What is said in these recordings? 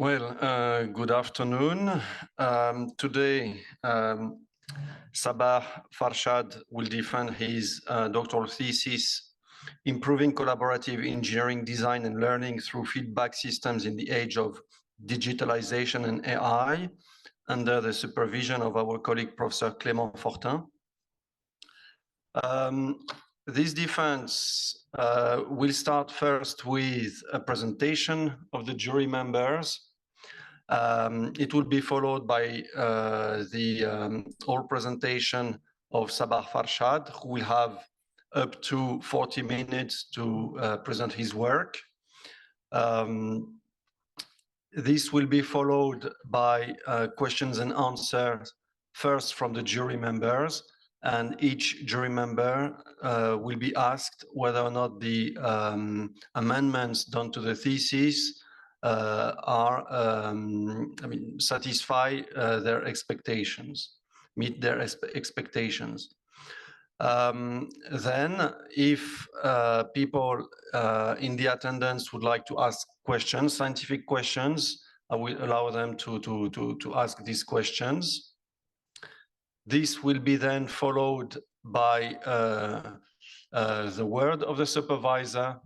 Good afternoon. Today, Sabah Farshad will defend his doctoral thesis, Improving Collaborative Engineering Design and Learning Through Feedback Systems in the Age of Digitalization and AI, under the supervision of our colleague, Professor Clément Fortin. This defense will start first with a presentation of the jury members. It will be followed by the whole presentation of Sabah Farshad, who will have up to 40 minutes to present his work. This will be followed by questions and answers, first from the jury members, and each jury member will be asked whether or not the amendments done to the thesis satisfy their expectations, meet their expectations. Then, if people in the attendance would like to ask questions, scientific questions, I will allow them to ask these questions. This will be then followed by the word of the supervisor,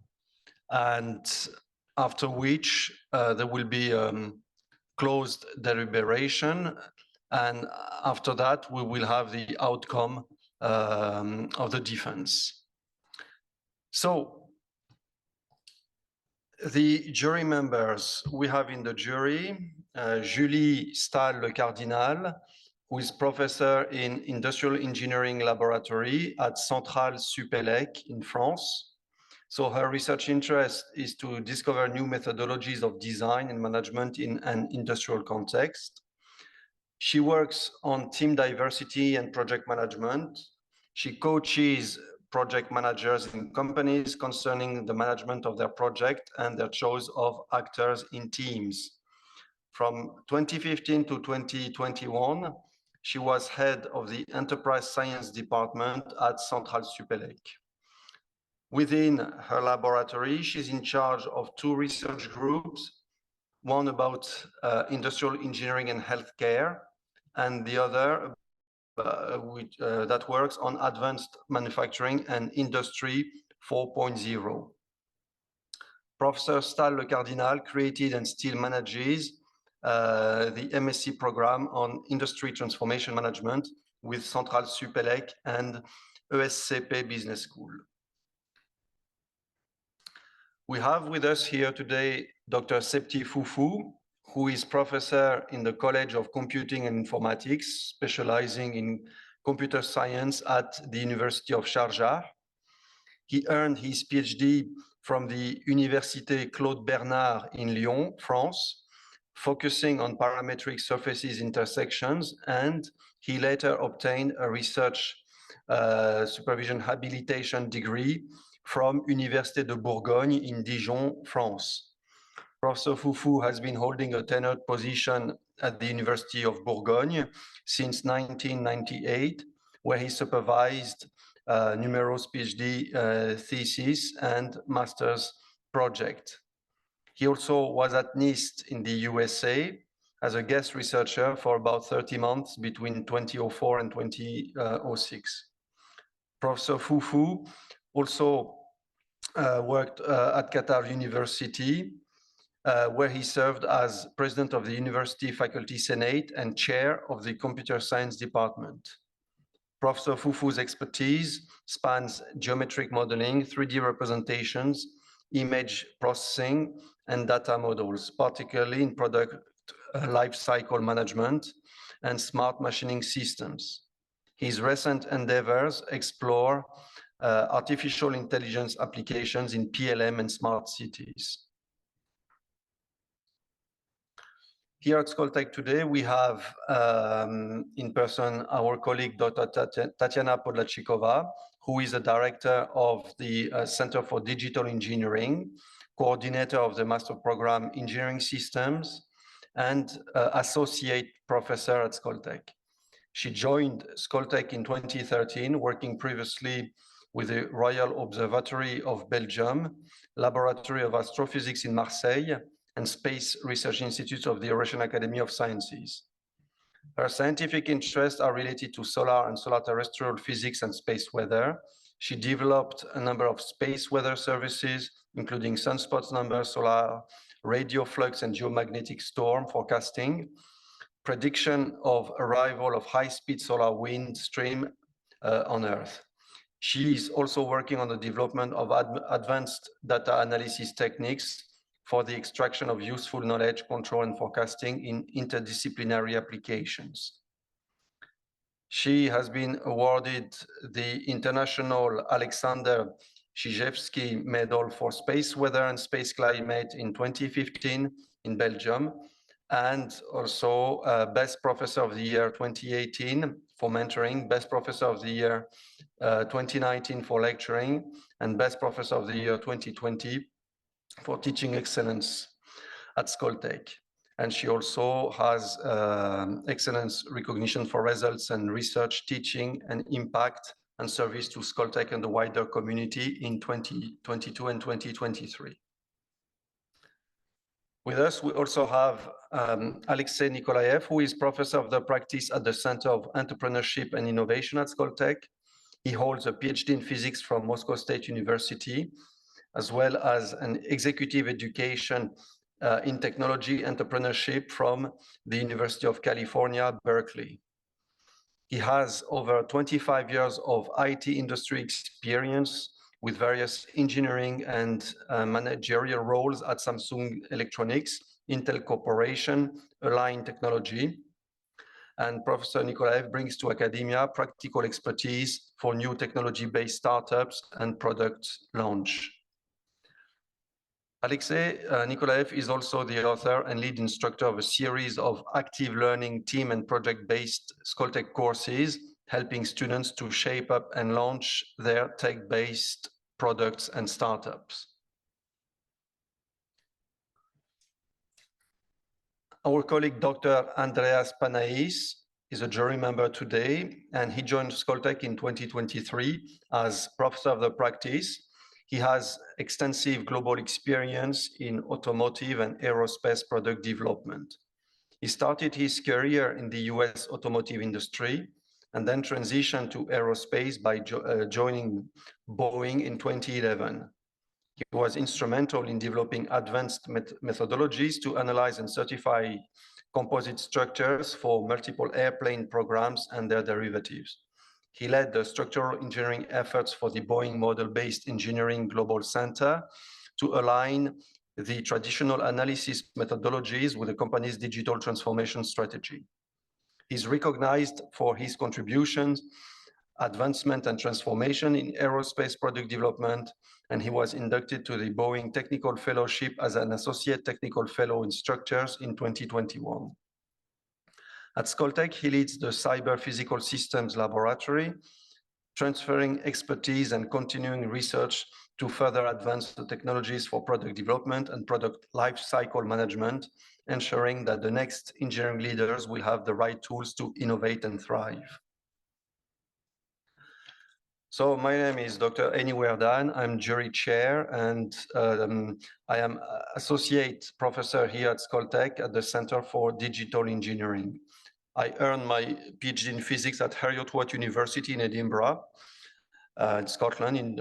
and after which there will be closed deliberation, and after that we will have the outcome of the defense. So the jury members we have in the jury, Julie Stahl-Le Cardinal, who is professor in Industrial Engineering Laboratory at Centrale Supélec in France. So her research interest is to discover new methodologies of design and management in an industrial context. She works on team diversity and project management. She coaches project managers in companies concerning the management of their project and their choice of actors in teams. From 2015 to 2021, she was head of the Enterprise Science Department at Centrale Supélec. Within her laboratory, she's in charge of two research groups, one about industrial engineering and healthcare, and the other that works on advanced manufacturing and Industry 4.0. Professor Stahl-Le Cardinal created and still manages the MSc program on Industry Transformation Management with Centrale Supélec and ESCP Business School. We have with us here today Dr. Septi Foufou, who is professor in the College of Computing and Informatics, specializing in computer science at the University of Sharjah. He earned his PhD from the Université Claude Bernard in Lyon, France, focusing on parametric surfaces intersections, and he later obtained a research supervision habilitation degree from Université de Bourgogne in Dijon, France. Professor Foufou has been holding a tenured position at the University of Bourgogne since 1998, where he supervised numerous PhD theses and master's project. He also was at NIST in the USA as a guest researcher for about 30 months between 2004 and 2006. Professor Foufou also worked at Qatar University, where he served as president of the University Faculty Senate and chair of the Computer Science Department. Professor Foufou's expertise spans geometric modeling, 3D representations, image processing, and data models, particularly in product lifecycle management and smart machining systems. His recent endeavors explore artificial intelligence applications in PLM and smart cities. Here at Skoltech today, we have in person our colleague, Dr. Tatiana Podlachikova, who is the director of the Center for Digital Engineering, coordinator of the Master Program Engineering Systems, and associate professor at Skoltech. She joined Skoltech in 2013, working previously with the Royal Observatory of Belgium, Laboratory of Astrophysics in Marseille, and Space Research Institute of the Eurasian Academy of Sciences. Her scientific interests are related to solar and solar terrestrial physics and space weather. She developed a number of space weather services, including sunspots number, solar radio flux, and geomagnetic storm forecasting, prediction of arrival of high-speed solar wind stream on Earth. She is also working on the development of advanced data analysis techniques for the extraction of useful knowledge, control, and forecasting in interdisciplinary applications. She has been awarded the International Alexander Chizhevsky Medal for Space Weather and Space Climate in 2015 in Belgium, and also Best Professor of the Year 2018 for mentoring, Best Professor of the Year 2019 for lecturing, and Best Professor of the Year 2020 for teaching excellence at Skoltech. And she also has excellence recognition for results and research, teaching, and impact and service to Skoltech and the wider community in 2022 and 2023. With us, we also have Alexei Nikolaev, who is professor of the practice at the Center of Entrepreneurship and Innovation at Skoltech. He holds a PhD in physics from Moscow State University, as well as an executive education in technology entrepreneurship from the University of California, Berkeley. He has over 25 years of IT industry experience with various engineering and managerial roles at Samsung Electronics, Intel Corporation, Align Technology. And Professor Nikolaev brings to academia practical expertise for new technology-based startups and product launch. Alexei Nikolaev is also the author and lead instructor of a series of active learning team and project-based Skoltech courses, helping students to shape up and launch their tech-based products and startups. Our colleague, Dr. Andreas Panais, is a jury member today, and he joined Skoltech in 2023 as professor of the practice. He has extensive global experience in automotive and aerospace product development. He started his career in the US automotive industry and then transitioned to aerospace by joining Boeing in 2011. He was instrumental in developing advanced methodologies to analyze and certify composite structures for multiple airplane programs and their derivatives. He led the structural engineering efforts for the Boeing Model-Based Engineering Global Center to align the traditional analysis methodologies with the company's digital transformation strategy. He's recognized for his contributions, advancement and transformation in aerospace product development, and he was inducted to the Boeing Technical Fellowship as an Associate Technical Fellow in Structures in 2021. At Skoltech, he leads the Cyber Physical Systems Laboratory, transferring expertise and continuing research to further advance the technologies for product development and product lifecycle management, ensuring that the next engineering leaders will have the right tools to innovate and thrive. So my name is Dr. Eni Werdan. I'm jury chair, and I am associate professor here at Skoltech at the Center for Digital Engineering. I earned my PhD in physics at Heriot-Watt University in Edinburgh, in Scotland, in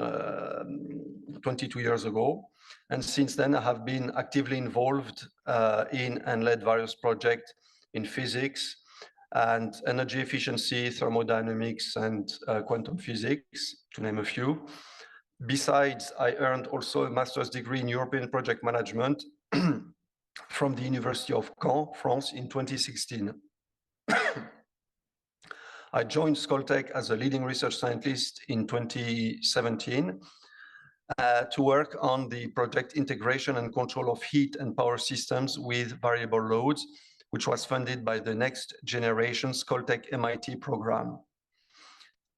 22 years ago. And since then, I have been actively involved in and led various projects in physics and energy efficiency, thermodynamics, and quantum physics, to name a few. Besides, I earned also a master's degree in European project management from the University of Caen, France, in 2016. I joined Skoltech as a leading research scientist in 2017 to work on the project integration and control of heat and power systems with variable loads, which was funded by the Next Generation Skoltech MIT program.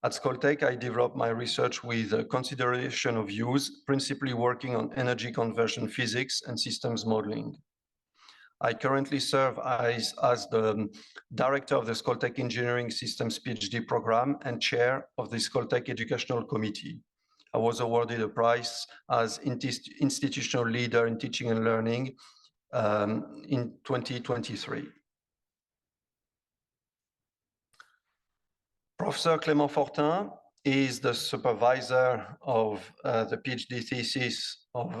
At Skoltech, I developed my research with consideration of use, principally working on energy conversion physics and systems modeling. I currently serve as the director of the Skoltech Engineering Systems PhD program and chair of the Skoltech Educational Committee. I was awarded a prize as institutional leader in teaching and learning in 2023. Professor Clément Fortin is the supervisor of the PhD thesis of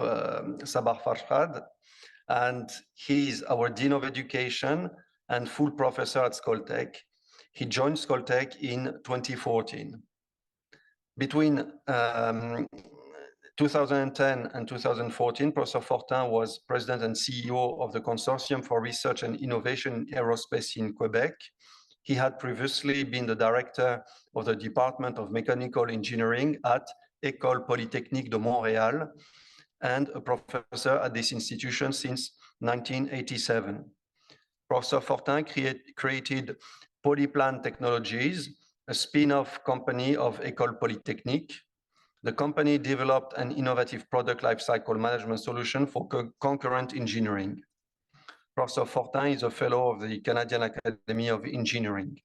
Sabah Farshad, and he's our Dean of Education and full professor at Skoltech. He joined Skoltech in 2014. Between 2010 and 2014, Professor Fortin was president and CEO of the Consortium for Research and Innovation in Aerospace in Quebec. He had previously been the director of the Department of Mechanical Engineering at École Polytechnique de Montréal and a professor at this institution since 1987. Professor Fortin created Polyplan Technologies, a spin-off company of École Polytechnique. The company developed an innovative product lifecycle management solution for concurrent engineering. Professor Fortin is a fellow of the Canadian Academy of Engineering.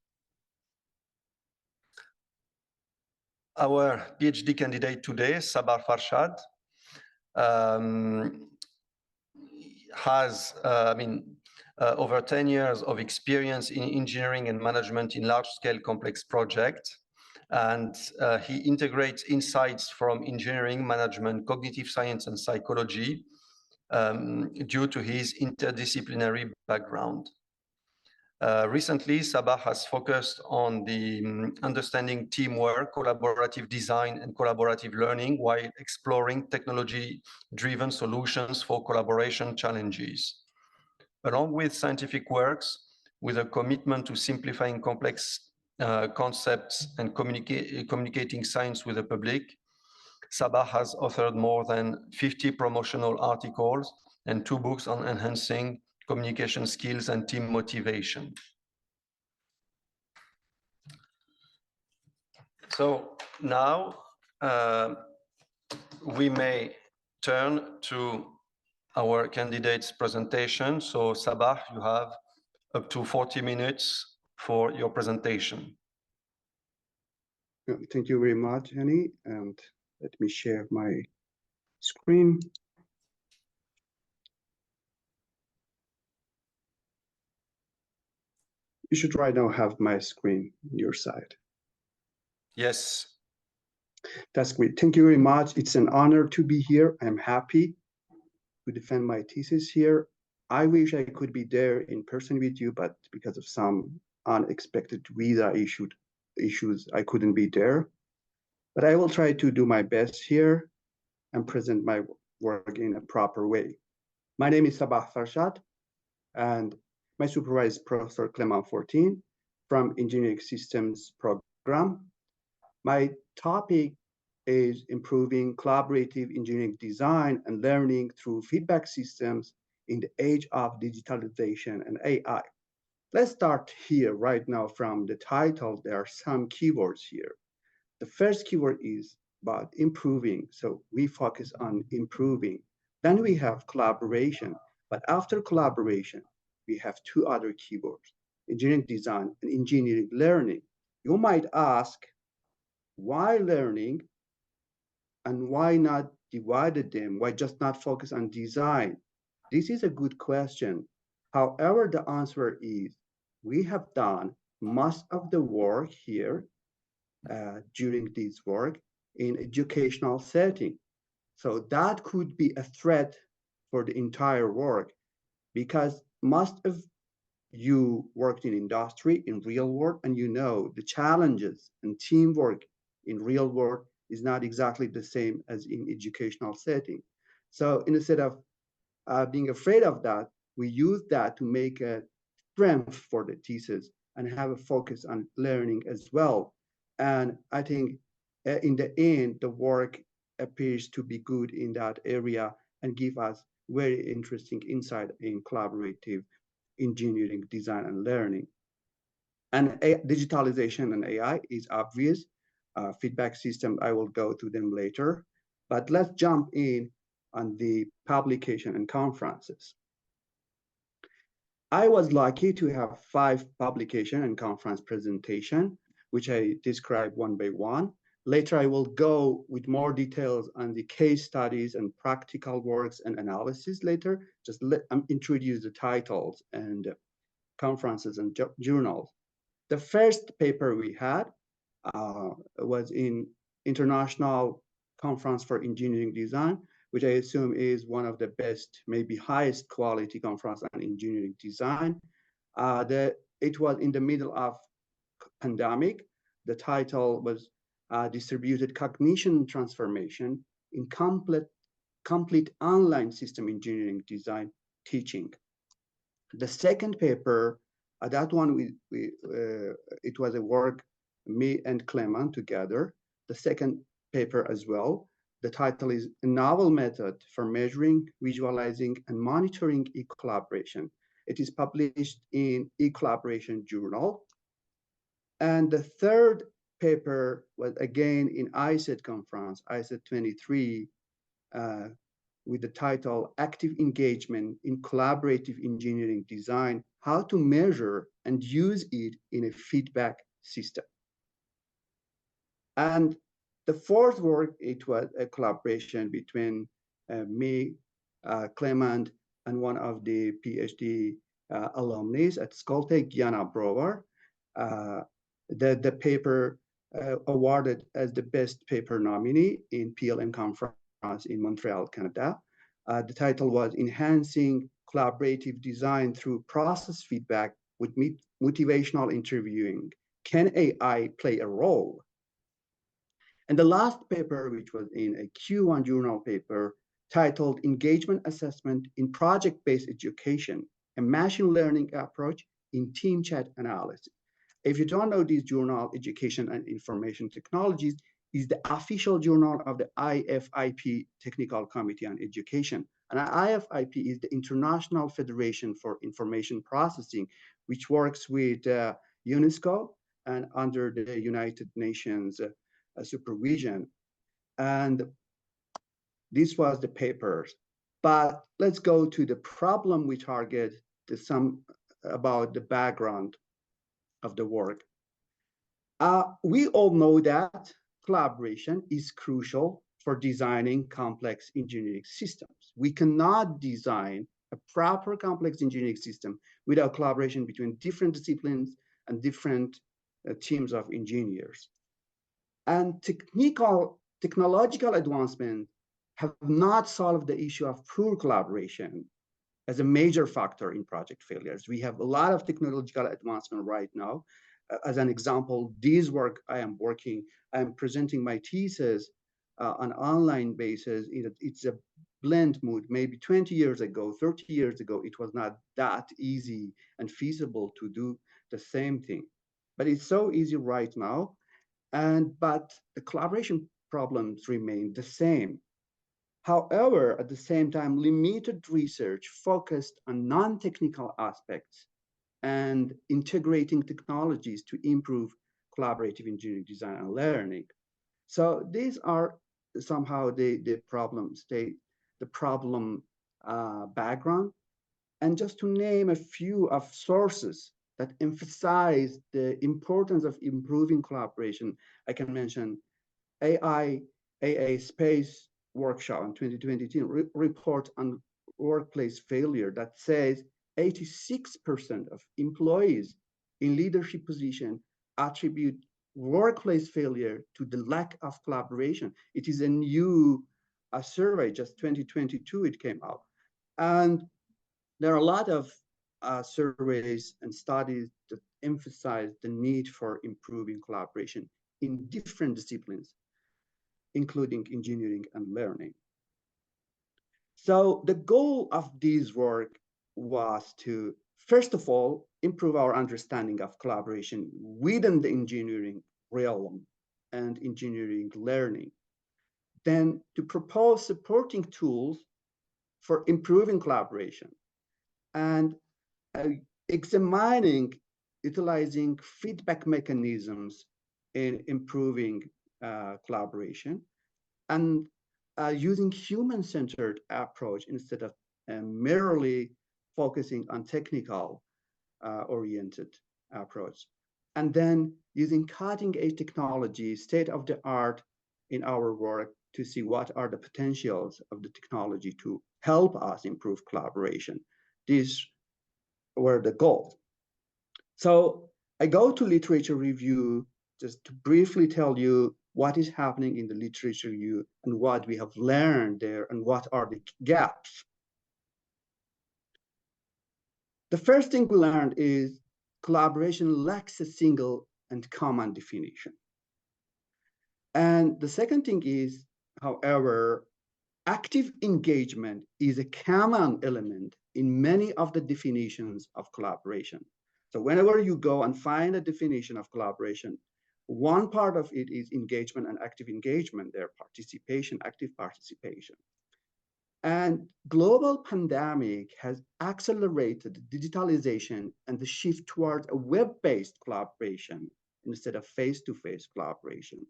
Our PhD candidate today, Sabah Farshad, has over 10 years of experience in engineering and management in large-scale complex projects. And he integrates insights from engineering, management, cognitive science, and psychology due to his interdisciplinary background. Recently, Sabah has focused on the understanding teamwork, collaborative design, and collaborative learning while exploring technology-driven solutions for collaboration challenges. Along with scientific works, with a commitment to simplifying complex concepts and communicating science with the public, Sabah has authored more than 50 promotional articles and 2 books on enhancing communication skills and team motivation. So now we may turn to our candidate's presentation. So Sabah, you have up to 40 minutes for your presentation. Thank you very much, Annie. And let me share my screen. You should right now have my screen on your side. Yes. That's great. Thank you very much. It's an honor to be here. I'm happy to defend my thesis here. I wish I could be there in person with you, but because of some unexpected visa issues, I couldn't be there. But I will try to do my best here and present my work in a proper way. My name is Sabah Farshad, and my supervisor is Professor Clément Fortin from Engineering Systems Program. My topic is improving collaborative engineering design and learning through feedback systems in the age of digitalization and AI. Let's start here right now from the title. There are some keywords here. The first keyword is about improving. So we focus on improving. Then we have collaboration. But after collaboration, we have 2 other keywords, engineering design and engineering learning. You might ask, why learning and why not divided them? Why just not focus on design? This is a good question. However, the answer is we have done most of the work here during this work in educational setting. So that could be a threat for the entire work because most of you worked in industry, in real world, and you know the challenges and teamwork in real world is not exactly the same as in educational setting. So instead of being afraid of that, we use that to make a strength for the thesis and have a focus on learning as well. And I think in the end, the work appears to be good in that area and give us very interesting insight in collaborative engineering, design, and learning. And digitalization and AI is obvious. Feedback system, I will go to them later. But let's jump in on the publication and conferences. I was lucky to have 5 publication and conference presentation, which I describe one by one. Later, I will go with more details on the case studies and practical works and analysis later. Just introduce the titles and conferences and journals. The first paper we had was in International Conference for Engineering Design, which I assume is one of the best, maybe highest quality conference on engineering design. It was in the middle of pandemic. The title was Distributed Cognition Transformation in Complete Online System Engineering Design Teaching. The second paper, that one, it was a work, me and Clement together. The second paper as well. The title is A Novel Method for Measuring, Visualizing, and Monitoring E-Collaboration. It is published in E-Collaboration Journal. And the third paper was again in ISET conference, ISET 23, with the title Active Engagement in Collaborative Engineering Design, How to Measure and Use It in a Feedback System. And the fourth work, it was a collaboration between me, Clement, and one of the PhD alumni at Skoltech, Yana Brower. The paper awarded as the best paper nominee in PLM conference in Montreal, Canada. The title was Enhancing Collaborative Design Through Process Feedback with Motivational Interviewing. Can AI play a role? And the last paper, which was in a Q1 journal paper titled Engagement Assessment in Project-Based Education, a Machine Learning Approach in Team Chat Analysis. If you don't know this journal, Education and Information Technologies is the official journal of the IFIP Technical Committee on Education. And IFIP is the International Federation for Information Processing, which works with UNESCO and under the United Nations supervision. And this was the papers. But let's go to the problem we target, about the background of the work. We all know that collaboration is crucial for designing complex engineering systems. We cannot design a proper complex engineering system without collaboration between different disciplines and different teams of engineers. And technological advancements have not solved the issue of poor collaboration as a major factor in project failures. We have a lot of technological advancement right now. As an example, this work I am presenting my thesis on online basis. It's a blend mode. Maybe 20 years ago, 30 years ago, it was not that easy and feasible to do the same thing. But it's so easy right now. But the collaboration problems remain the same. However, at the same time, limited research focused on non-technical aspects and integrating technologies to improve collaborative engineering design and learning. So these are somehow the problem state, the problem background. And just to name a few of sources that emphasize the importance of improving collaboration, I can mention AA Space Workshop in 2022 report on workplace failure that says 86% of employees in leadership position attribute workplace failure to the lack of collaboration. It is a new survey, just 2022 it came out. And there are a lot of surveys and studies that emphasize the need for improving collaboration in different disciplines, including engineering and learning. So the goal of this work was to, first of all, improve our understanding of collaboration within the engineering realm and engineering learning. Then to propose supporting tools for improving collaboration and examining, utilizing feedback mechanisms in improving collaboration, and using human-centered approach instead of merely focusing on technical oriented approach. and then using cutting-edge technology, state-of-the-art in our work to see what are the potentials of the technology to help us improve collaboration. These were the goals. So I go to literature review just to briefly tell you what is happening in the literature review and what we have learned there and what are the gaps. The first thing we learned is collaboration lacks a single and common definition. And the second thing is, however, active engagement is a common element in many of the definitions of collaboration. So whenever you go and find a definition of collaboration, one part of it is engagement and active engagement, their participation, active participation. And global pandemic has accelerated digitalization and the shift towards a web-based collaboration instead of face-to-face collaboration.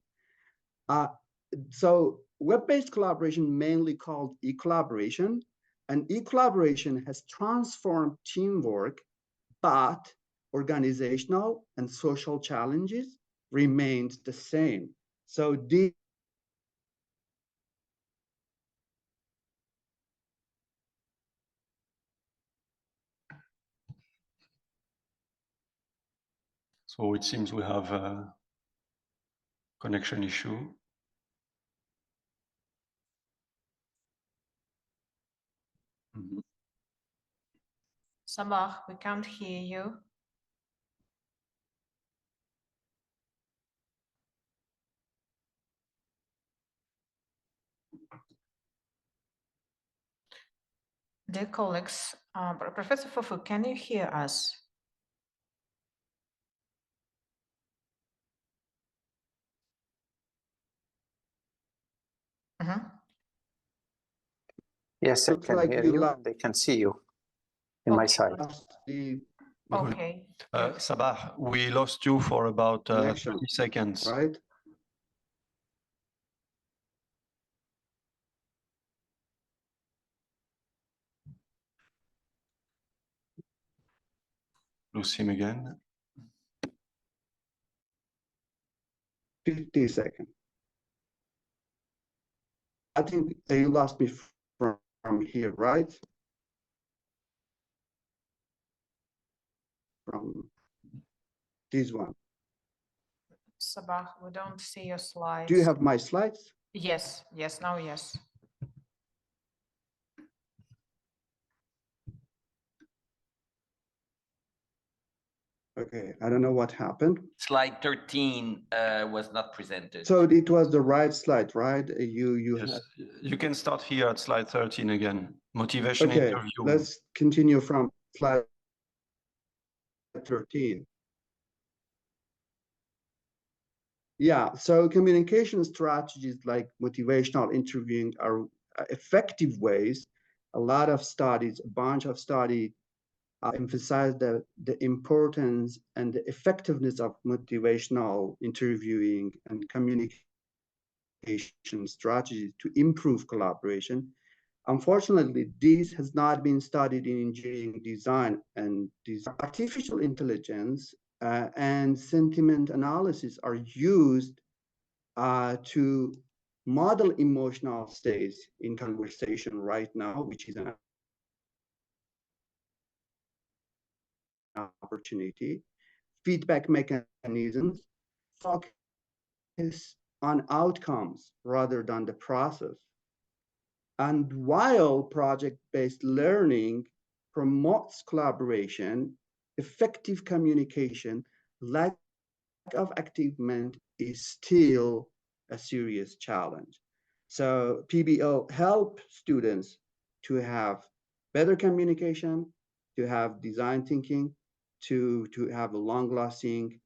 So web-based collaboration, mainly called e-collaboration, and e-collaboration has transformed teamwork, but organizational and social challenges remained the same. So So it seems we have a connection issue. Sabah, we can't hear you. Dear colleagues, Professor Fufu, can you hear us? Yes, I can hear you, and I can see you in my side. Okay. Sabah, we lost you for about 30 seconds. Right? Lose him again. 50 seconds. I think you lost me from here, right? From this one. Sabah, we don't see your slides. Do you have my slides? Yes, now yes. Okay, I don't know what happened. Slide 13 was not presented. So it was the right slide, right? Yes. You can start here at slide 13 again. Motivation Okay, interview. let's continue from slide 13. Yeah, so communication strategies like motivational interviewing are effective ways. A lot of studies, a bunch of studies emphasize the importance and the effectiveness of motivational interviewing and communication strategies to improve collaboration. Unfortunately, this has not been studied in engineering design and artificial intelligence and sentiment analysis are used to model emotional states in conversation right now, which is an opportunity. Feedback mechanisms focus on outcomes rather than the process. And while project-based learning promotes collaboration, effective communication, lack of engagement is still a serious challenge. So PBL helps students to have better communication, to have design thinking, to have a long-lasting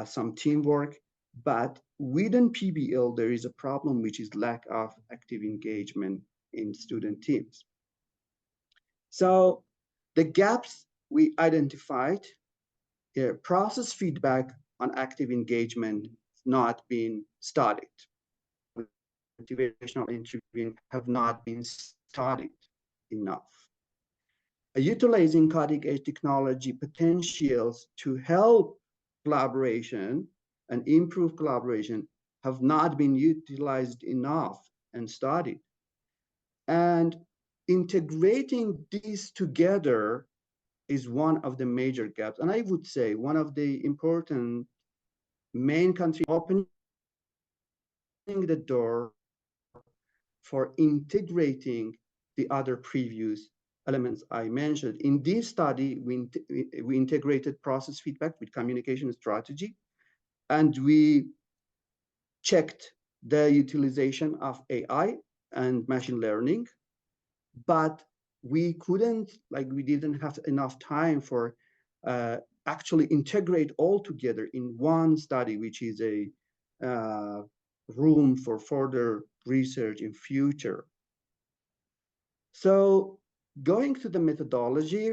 some teamwork. But within PBL, there is a problem, which is lack of active engagement in student teams. So the gaps we identified, process feedback on active engagement not been studied. Motivational interviewing have not been studied enough. Utilizing cutting-edge technology potentials to help collaboration and improved collaboration have not been utilized enough and studied. And integrating these together is one of the major gaps. And I would say one of the important main countries opening the door for integrating the other previous elements I mentioned. In this study, we integrated process feedback with communication strategy, and we checked the utilization of AI and machine learning, but we didn't have enough time for actually integrate all together in one study, which is a room for further research in future. So going to the methodology,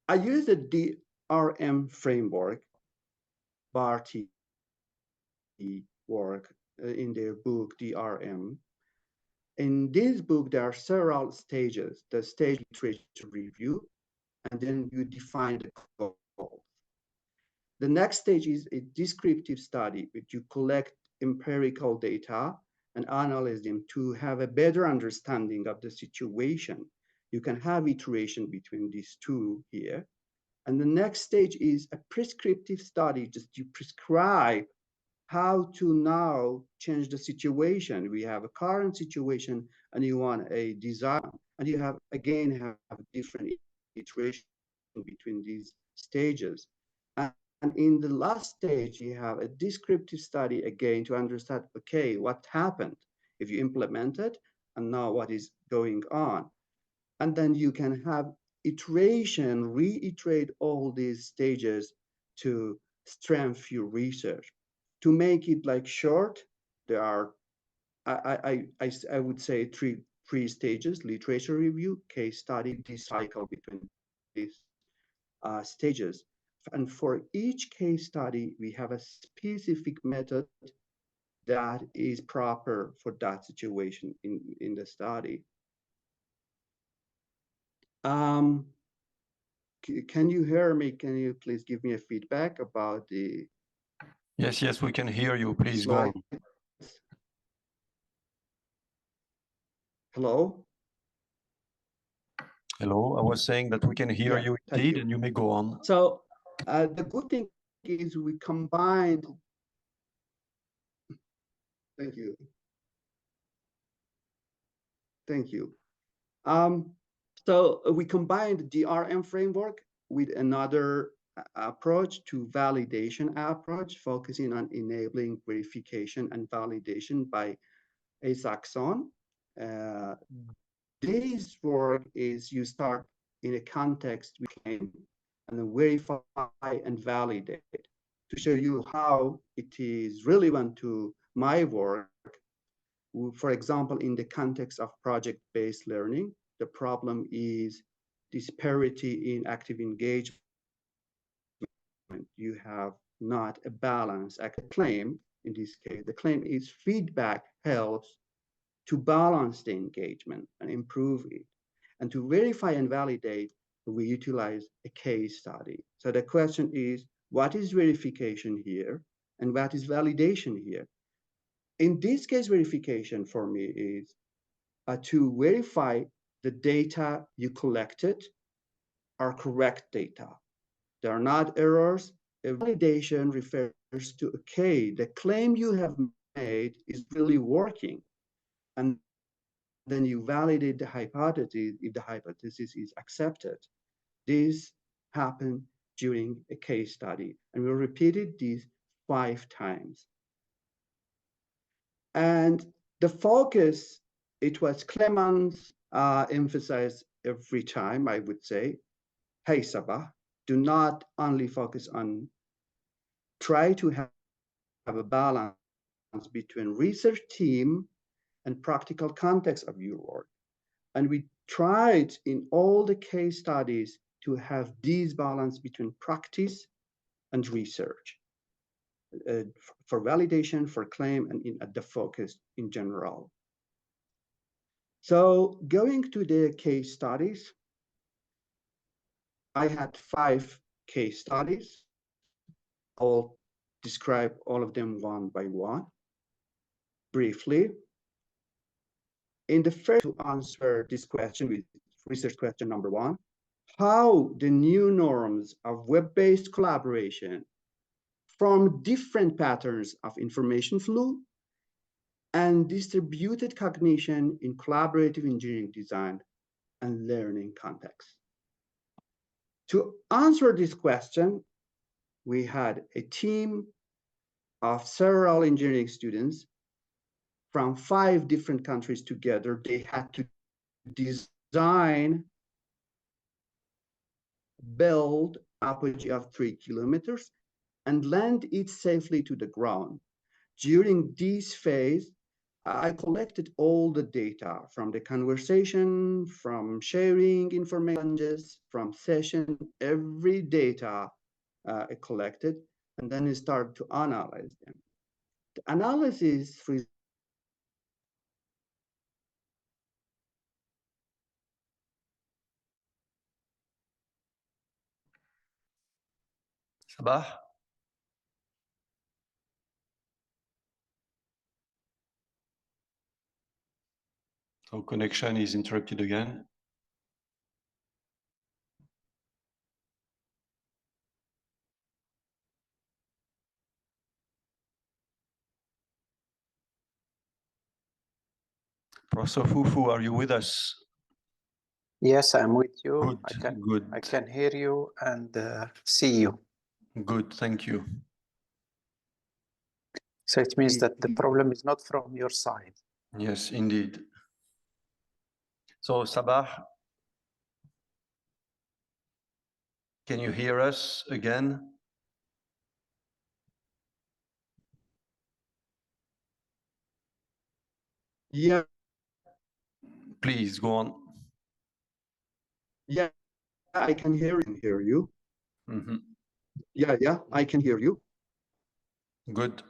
I use the DRM framework, Barty work in their book, DRM. In this book, there are several stages. The stage literature review, and then you define the goals. The next stage is a descriptive study, which you collect empirical data and analyze them to have a better understanding of the situation. You can have iteration between these two here. And the next stage is a prescriptive study, just you prescribe how to now change the situation. We have a current situation and you want a design, and you have different iteration between these stages. And in the last stage, you have a descriptive study again to understand, okay, what happened if you implement it, and now what is going on. And then you can have iteration, reiterate all these stages to strengthen your research. To make it like short, there are, I would say three stages: literature review, case study, this cycle between these stages. And for each case study, we have a specific method that is proper for that situation in the study. Can you hear me? Can you please give me a feedback about the Yes, we can hear you. Please go on. Hello? Hello, I was saying that we can hear you indeed, and you may go on. So the good thing is we combined. Thank you. Thank you. So we combined the DRM framework with another approach to validation approach, focusing on enabling verification and validation by a Saxon. This work is you start in a context we claim and then verify and validate to show you how it is relevant to my work. For example, in the context of project-based learning, the problem is disparity in active engagement. You have not a balance. A claim, in this case, the claim is feedback helps to balance the engagement and improve it. And to verify and validate, we utilize a case study. So the question is, what is verification here and what is validation here? In this case, verification for me is to verify the data you collected are correct data. There are not errors. A validation refers to, okay, the claim you have made is really working. And then you validate the hypothesis if the hypothesis is accepted. This happened during a case study, and we repeated this 5 times. And the focus, it was Clemens emphasized every time, I would say, hey, Sabah, do not only focus on, try to have a balance between research team and practical context of your work. And we tried in all the case studies to have this balance between practice and research for validation, for claim, and at the focus in general. So going to the case studies, I had 5 case studies. I'll describe all of them one by one. Briefly, in the first to answer this question with research question number one, how the new norms of web-based collaboration form different patterns of information flow and distributed cognition in collaborative engineering design and learning context. To answer this question, we had a team of several engineering students from 5 different countries together. They had to design, build apogee of 3 kilometers and land it safely to the ground. During this phase, I collected all the data from the conversation, from sharing information, from session, every data I collected, and then I started to analyze them. The analysis Sabah? So connection is interrupted again. Professor Fufu, are you with us? Yes, I'm with you. Good, I can hear you and see you. Good, thank you. So it means that the problem is not from your side. Yes, indeed. So Sabah, can you hear us again? Yeah. Please go on. Yeah, I can hear you. Mm-hmm. Yeah, I can hear you. Good.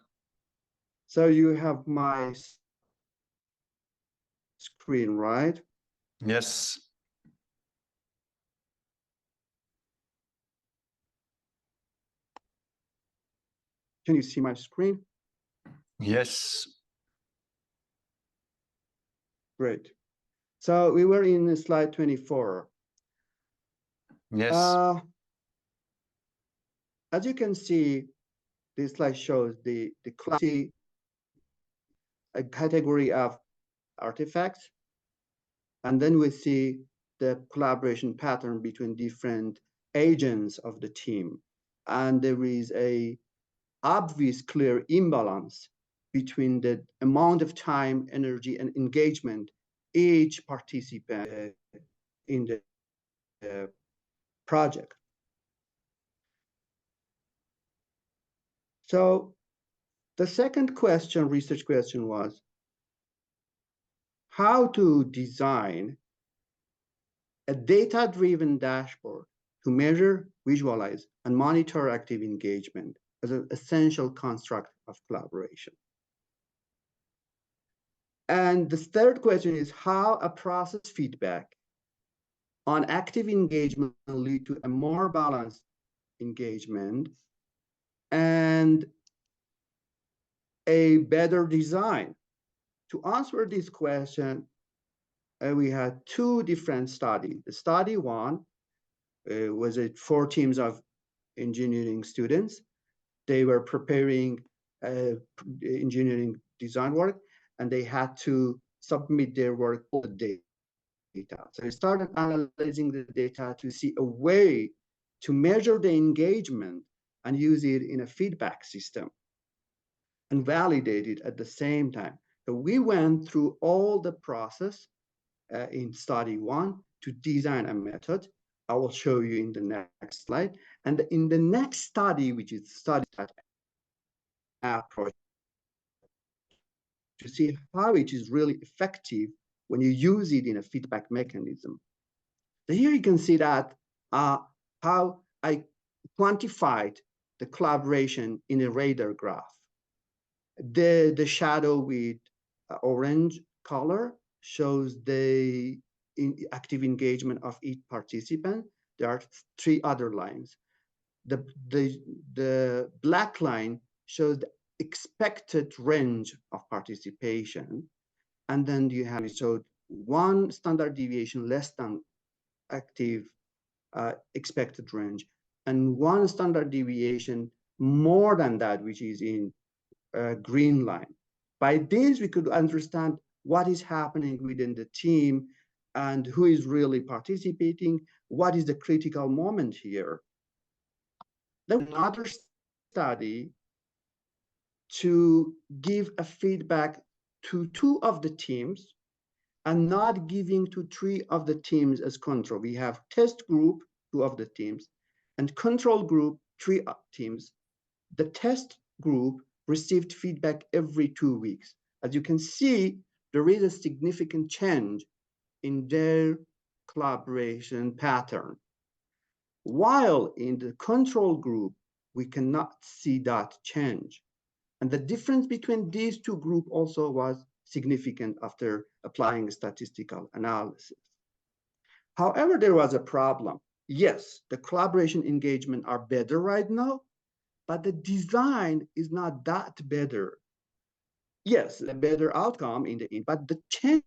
So you have my screen, right? Yes. Can you see my screen? Yes. Great. So we were in slide 24. Yes. As you can see, this slide shows the a category of artifacts, and then we see the collaboration pattern between different agents of the team. And there is a obvious clear imbalance between the amount of time, energy, and engagement each participant in the project. So the second question, research question, was how to design a data-driven dashboard to measure, visualize, and monitor active engagement as an essential construct of collaboration. And the third question is how a process feedback on active engagement will lead to a more balanced engagement and a better design. To answer this question, we had 2 different studies. The study 1 was 4 teams of engineering students. They were preparing engineering design work, and they had to submit their work all the data. So I started analyzing the data to see a way to measure the engagement and use it in a feedback system and validate it at the same time. So we went through all the process in study 1 to design a method. I will show you in the next slide. And in the next study, which is study approach, to see how it is really effective when you use it in a feedback mechanism. So here you can see that how I quantified the collaboration in a radar graph. The shadow with orange color shows the active engagement of each participant. There are 3 other lines. the black line shows the expected range of participation. And then you have it showed one standard deviation less than active expected range, and one standard deviation more than that, which is in green line. By this, we could understand what is happening within the team and who is really participating, what is the critical moment here. Then another study to give a feedback to 2 of the teams and not giving to 3 of the teams as control. We have test group, 2 of the teams, and control group, 3 teams. The test group received feedback every 2 weeks. As you can see, there is a significant change in their collaboration pattern. While in the control group, we cannot see that change. And the difference between these 2 groups also was significant after applying statistical analysis. However, there was a problem. Yes, the collaboration engagement are better right now, but the design is not that better. Yes, a better outcome in the end, but the change,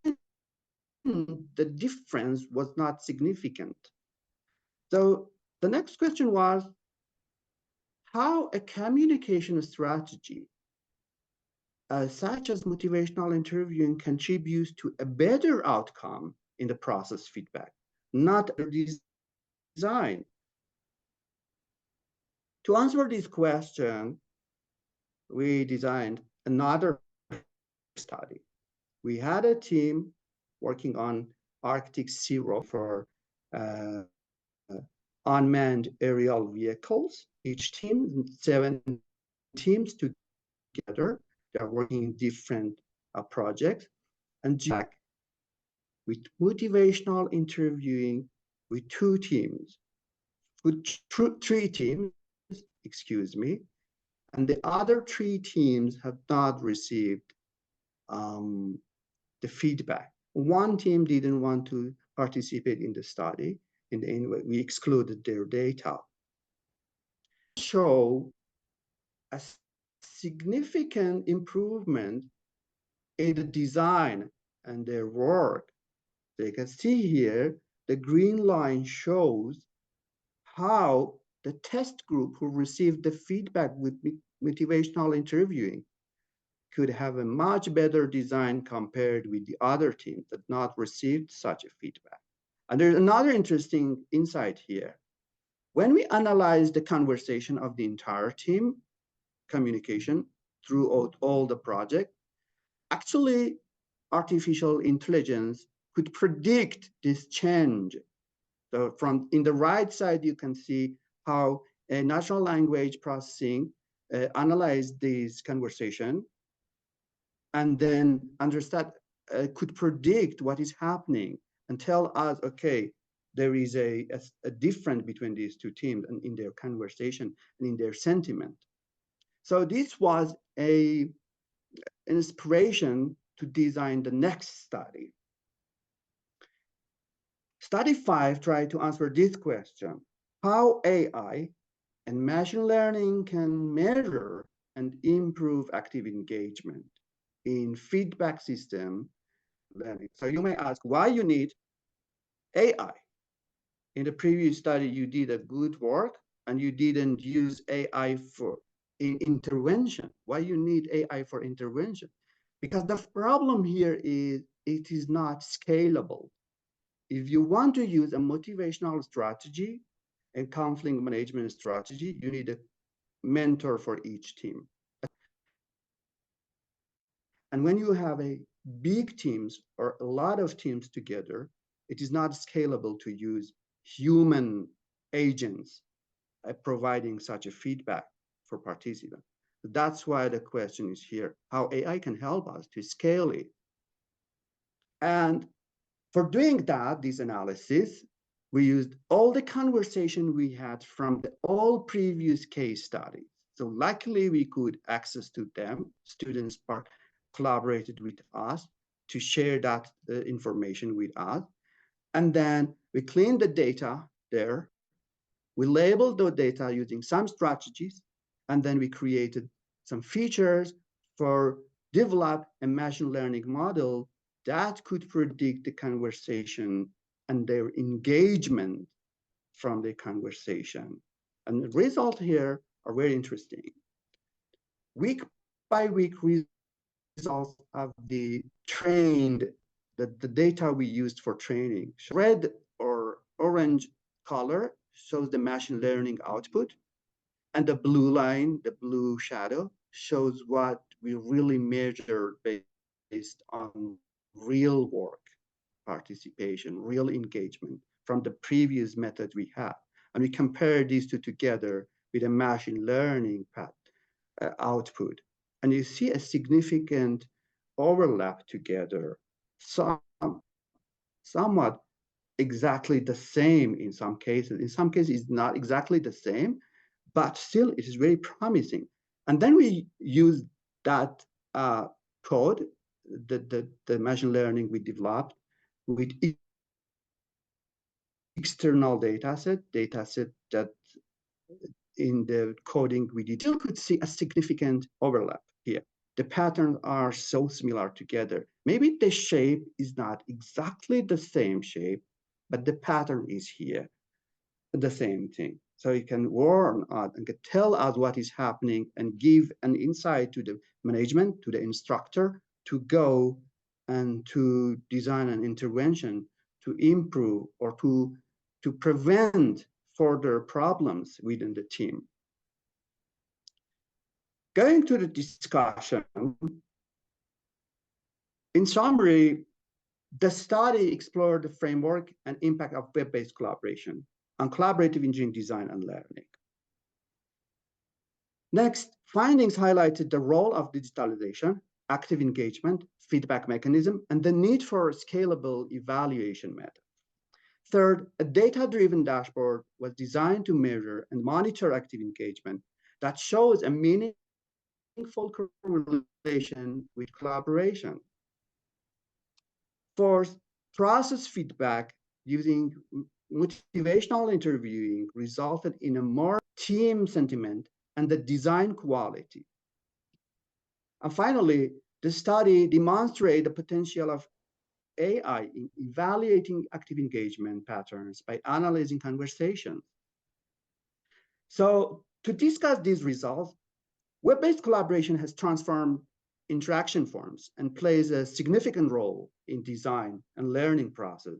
the difference was not significant. So the next question was how a communication strategy such as motivational interviewing contributes to a better outcome in the process feedback, not a design. To answer this question, we designed another study. We had a team working on Arctic Zero for unmanned aerial vehicles. Each team, 7 teams together. They are working in different projects. And with motivational interviewing with 2 teams, with 3 teams, excuse me, and the other 3 teams have not received the feedback. 1 team didn't want to participate in the study. In the end, we excluded their data. Show a significant improvement in the design and their work. So you can see here, the green line shows how the test group who received the feedback with motivational interviewing could have a much better design compared with the other teams that not received such a feedback. And there's another interesting insight here. When we analyze the conversation of the entire team, communication throughout all the project, actually artificial intelligence could predict this change. So from in the right side, you can see how a natural language processing analyzed this conversation and then understand, could predict what is happening and tell us, okay, there is a difference between these 2 teams and in their conversation and in their sentiment. So this was an inspiration to design the next study. Study 5 tried to answer this question: how AI and machine learning can measure and improve active engagement in feedback system learning. So you may ask why you need AI. In the previous study, you did a good work and you didn't use AI for intervention. Why you need AI for intervention? Because the problem here is it is not scalable. If you want to use a motivational strategy and conflict management strategy, you need a mentor for each team. And when you have a big teams or a lot of teams together, it is not scalable to use human agents providing such a feedback for participants. That's why the question is here, how AI can help us to scale it. And for doing that, this analysis, we used all the conversation we had from all previous case studies. So luckily we could access to them. Students collaborated with us to share that information with us. And then we cleaned the data there. We labeled the data using some strategies, and then we created some features for develop a machine learning model that could predict the conversation and their engagement from the conversation. And the results here are very interesting. Week by week results of the trained, the data we used for training. Red or orange color shows the machine learning output, and the blue line, the blue shadow, shows what we really measured based on real work participation, real engagement from the previous method we had. And we compare these two together with a machine learning output. And you see a significant overlap together, somewhat exactly the same in some cases. In some cases, it's not exactly the same, but still it is very promising. And then we use that code, the machine learning we developed with external dataset that in the coding we did, still could see a significant overlap here. The patterns are so similar together. Maybe the shape is not exactly the same shape, but the pattern is here, the same thing. So you can warn us and tell us what is happening and give an insight to the management, to the instructor, to go and to design an intervention to improve or to prevent further problems within the team. Going to the discussion, in summary, the study explored the framework and impact of web-based collaboration on collaborative engineering design and learning. Next, findings highlighted the role of digitalization, active engagement, feedback mechanism, and the need for a scalable evaluation method. Third, a data-driven dashboard was designed to measure and monitor active engagement that shows a meaningful correlation with collaboration. Fourth, process feedback using motivational interviewing resulted in a more team sentiment and the design quality. And finally, the study demonstrated the potential of AI in evaluating active engagement patterns by analyzing conversations. So to discuss these results, web-based collaboration has transformed interaction forms and plays a significant role in design and learning process.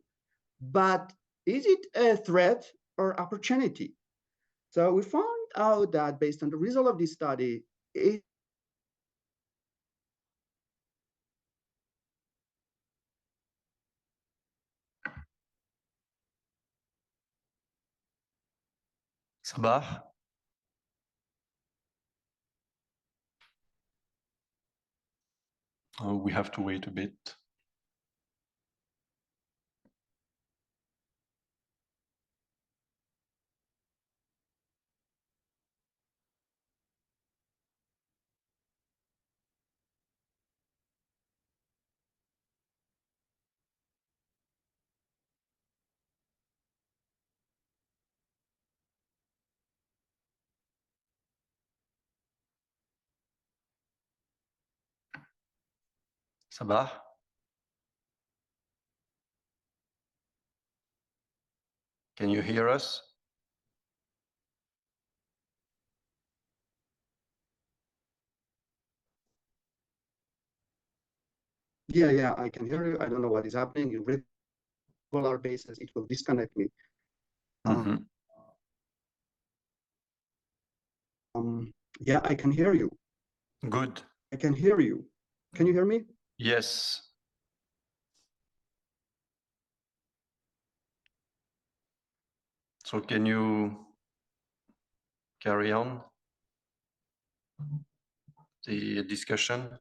But is it a threat or opportunity? So we found out that based on the result of this study, Sabah? We have to wait a bit. Sabah? Can you hear us? Yeah, I can hear you. I don't know what is happening. In regular basis, it will disconnect me. Yeah, I can hear you. Good. I can hear you. Can you hear me? Yes. So can you carry on the discussion?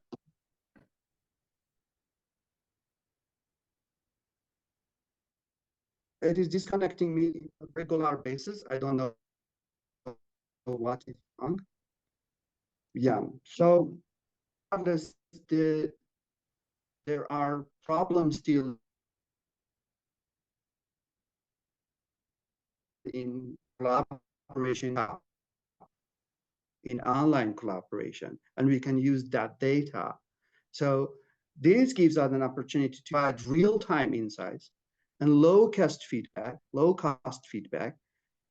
It is disconnecting me on a regular basis. I don't know what is wrong. Yeah, so there are problems still in collaboration in online collaboration, and we can use that data. So this gives us an opportunity to provide real-time insights and low-cost feedback,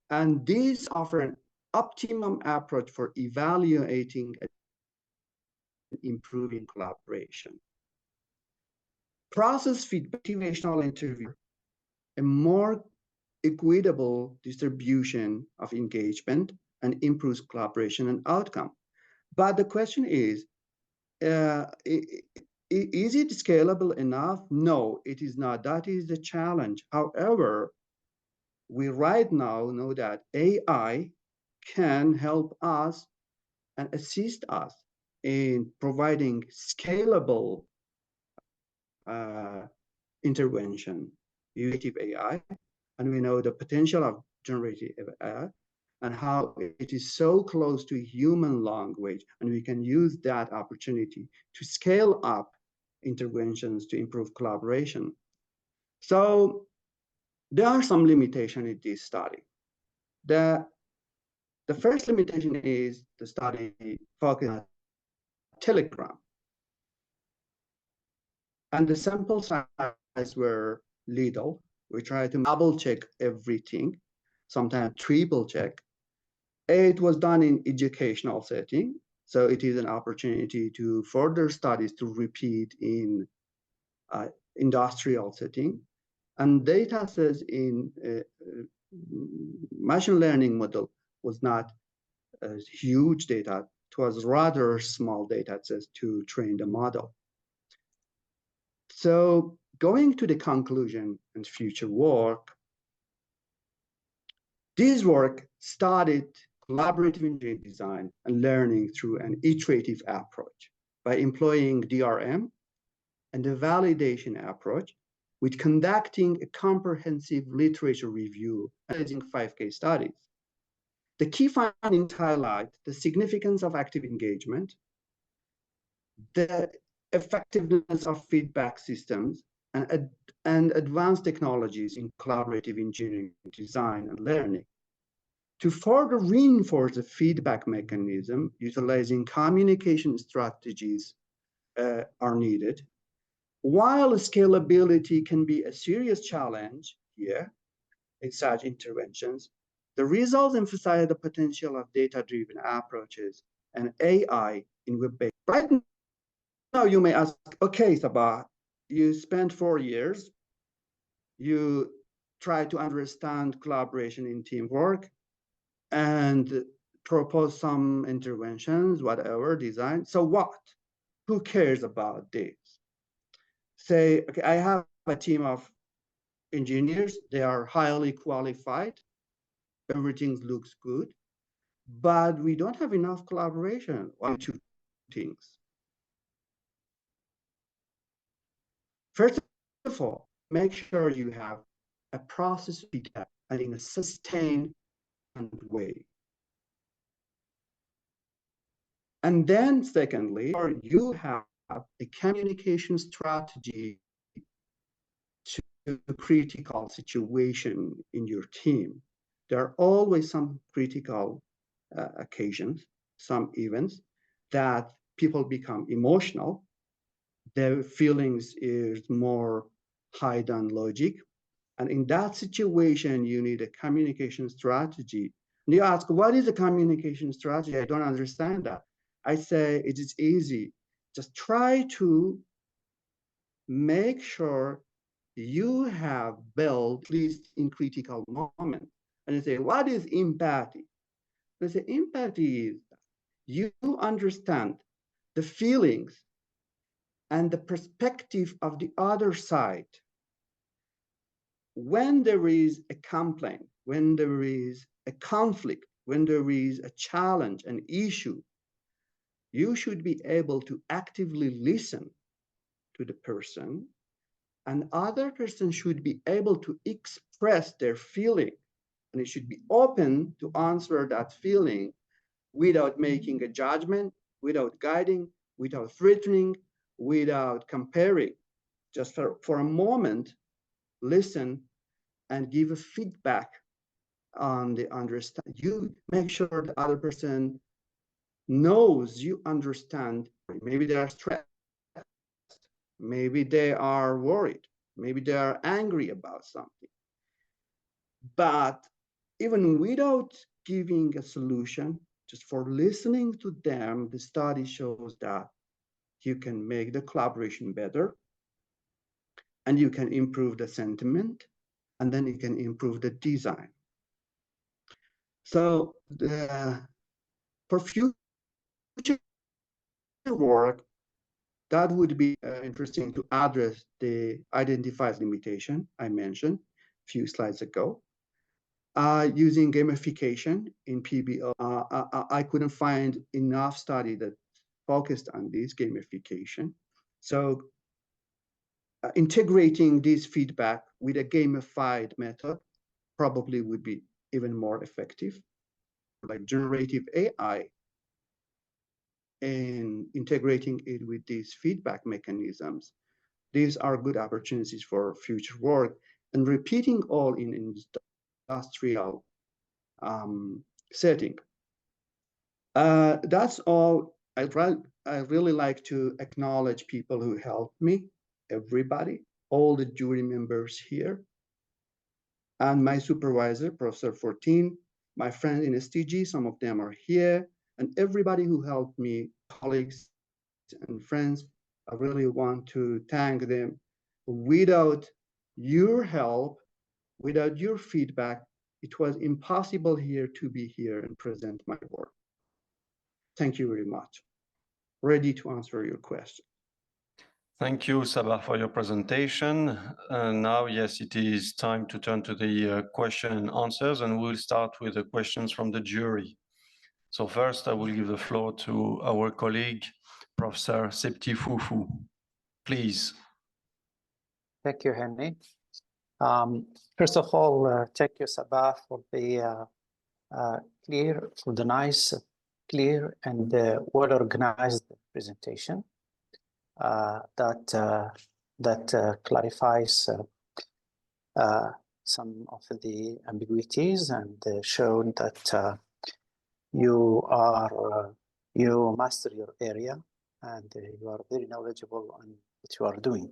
and these offer an optimum approach for evaluating and improving collaboration. Process feedback, motivational interview, a more equitable distribution of engagement and improves collaboration and outcome. But the question is it scalable enough? No, it is not. That is the challenge. However, we right now know that AI can help us and assist us in providing scalable intervention, generative AI, and we know the potential of generative AI and how it is so close to human language, and we can use that opportunity to scale up interventions to improve collaboration. So there are some limitations in this study. The first limitation is the study focused on Telegram. And the sample size were little. We try to double check everything, sometimes triple check. It was done in educational setting, so it is an opportunity to further studies to repeat in industrial setting. And data sets in machine learning model was not a huge data. It was rather small data sets to train the model. So going to the conclusion and future work, this work started collaborative engineering design and learning through an iterative approach by employing DRM and the validation approach with conducting a comprehensive literature review and using 5 case studies. The key findings highlight the significance of active engagement, the effectiveness of feedback systems, and advanced technologies in collaborative engineering, design, and learning. To further reinforce the feedback mechanism, utilizing communication strategies are needed. While scalability can be a serious challenge here in such interventions, the results emphasize the potential of data-driven approaches and AI in web-based. Right now, you may ask, okay, Sabah, you spent 4 years, you try to understand collaboration in teamwork and propose some interventions, whatever, design. So what? Who cares about this? Say, okay, I have a team of engineers. They are highly qualified. Everything looks good, but we don't have enough collaboration on 2 things. First of all, make sure you have a process feedback and in a sustained way. And then secondly, you have a communication strategy to a critical situation in your team. There are always some critical occasions, some events that people become emotional. Their feelings is more high than logic. And in that situation, you need a communication strategy. And you ask, what is a communication strategy? I don't understand that. I say it is easy. Just try to make sure you have built, at least in critical moments. And you say, what is empathy? And I say, empathy is you understand the feelings and the perspective of the other side. When there is a complaint, when there is a conflict, when there is a challenge, an issue, you should be able to actively listen to the person, and other person should be able to express their feeling, and it should be open to answer that feeling without making a judgment, without guiding, without threatening, without comparing. Just for a moment, listen and give a feedback on the understand. You make sure the other person knows you understand. Maybe they are stressed. Maybe they are worried. Maybe they are angry about something. But even without giving a solution, just for listening to them, the study shows that you can make the collaboration better, and you can improve the sentiment, and then you can improve the design. So for future work, that would be interesting to address the identified limitation I mentioned a few slides ago. Using gamification in PBL, I couldn't find enough study that focused on this gamification. So integrating this feedback with a gamified method probably would be even more effective, like generative AI, and integrating it with these feedback mechanisms. These are good opportunities for future work, and repeating all in industrial setting. That's all. I really like to acknowledge people who helped me, everybody, all the jury members here, and my supervisor, Professor 14, my friend in STG, some of them are here, and everybody who helped me, colleagues and friends. I really want to thank them. Without your help, without your feedback, it was impossible here to be here and present my work. Thank you very much. Ready to answer your question. Thank you, Sabah, for your presentation. Now, yes, it is time to turn to the question and answers, and we'll start with the questions from the jury. So first, I will give the floor to our colleague, Professor Septi Foufou. Please. Thank you, Henry. First of all, thank you, Sabah, for the nice, clear, and well-organized presentation that clarifies some of the ambiguities and showed that you master your area and you are very knowledgeable on what you are doing.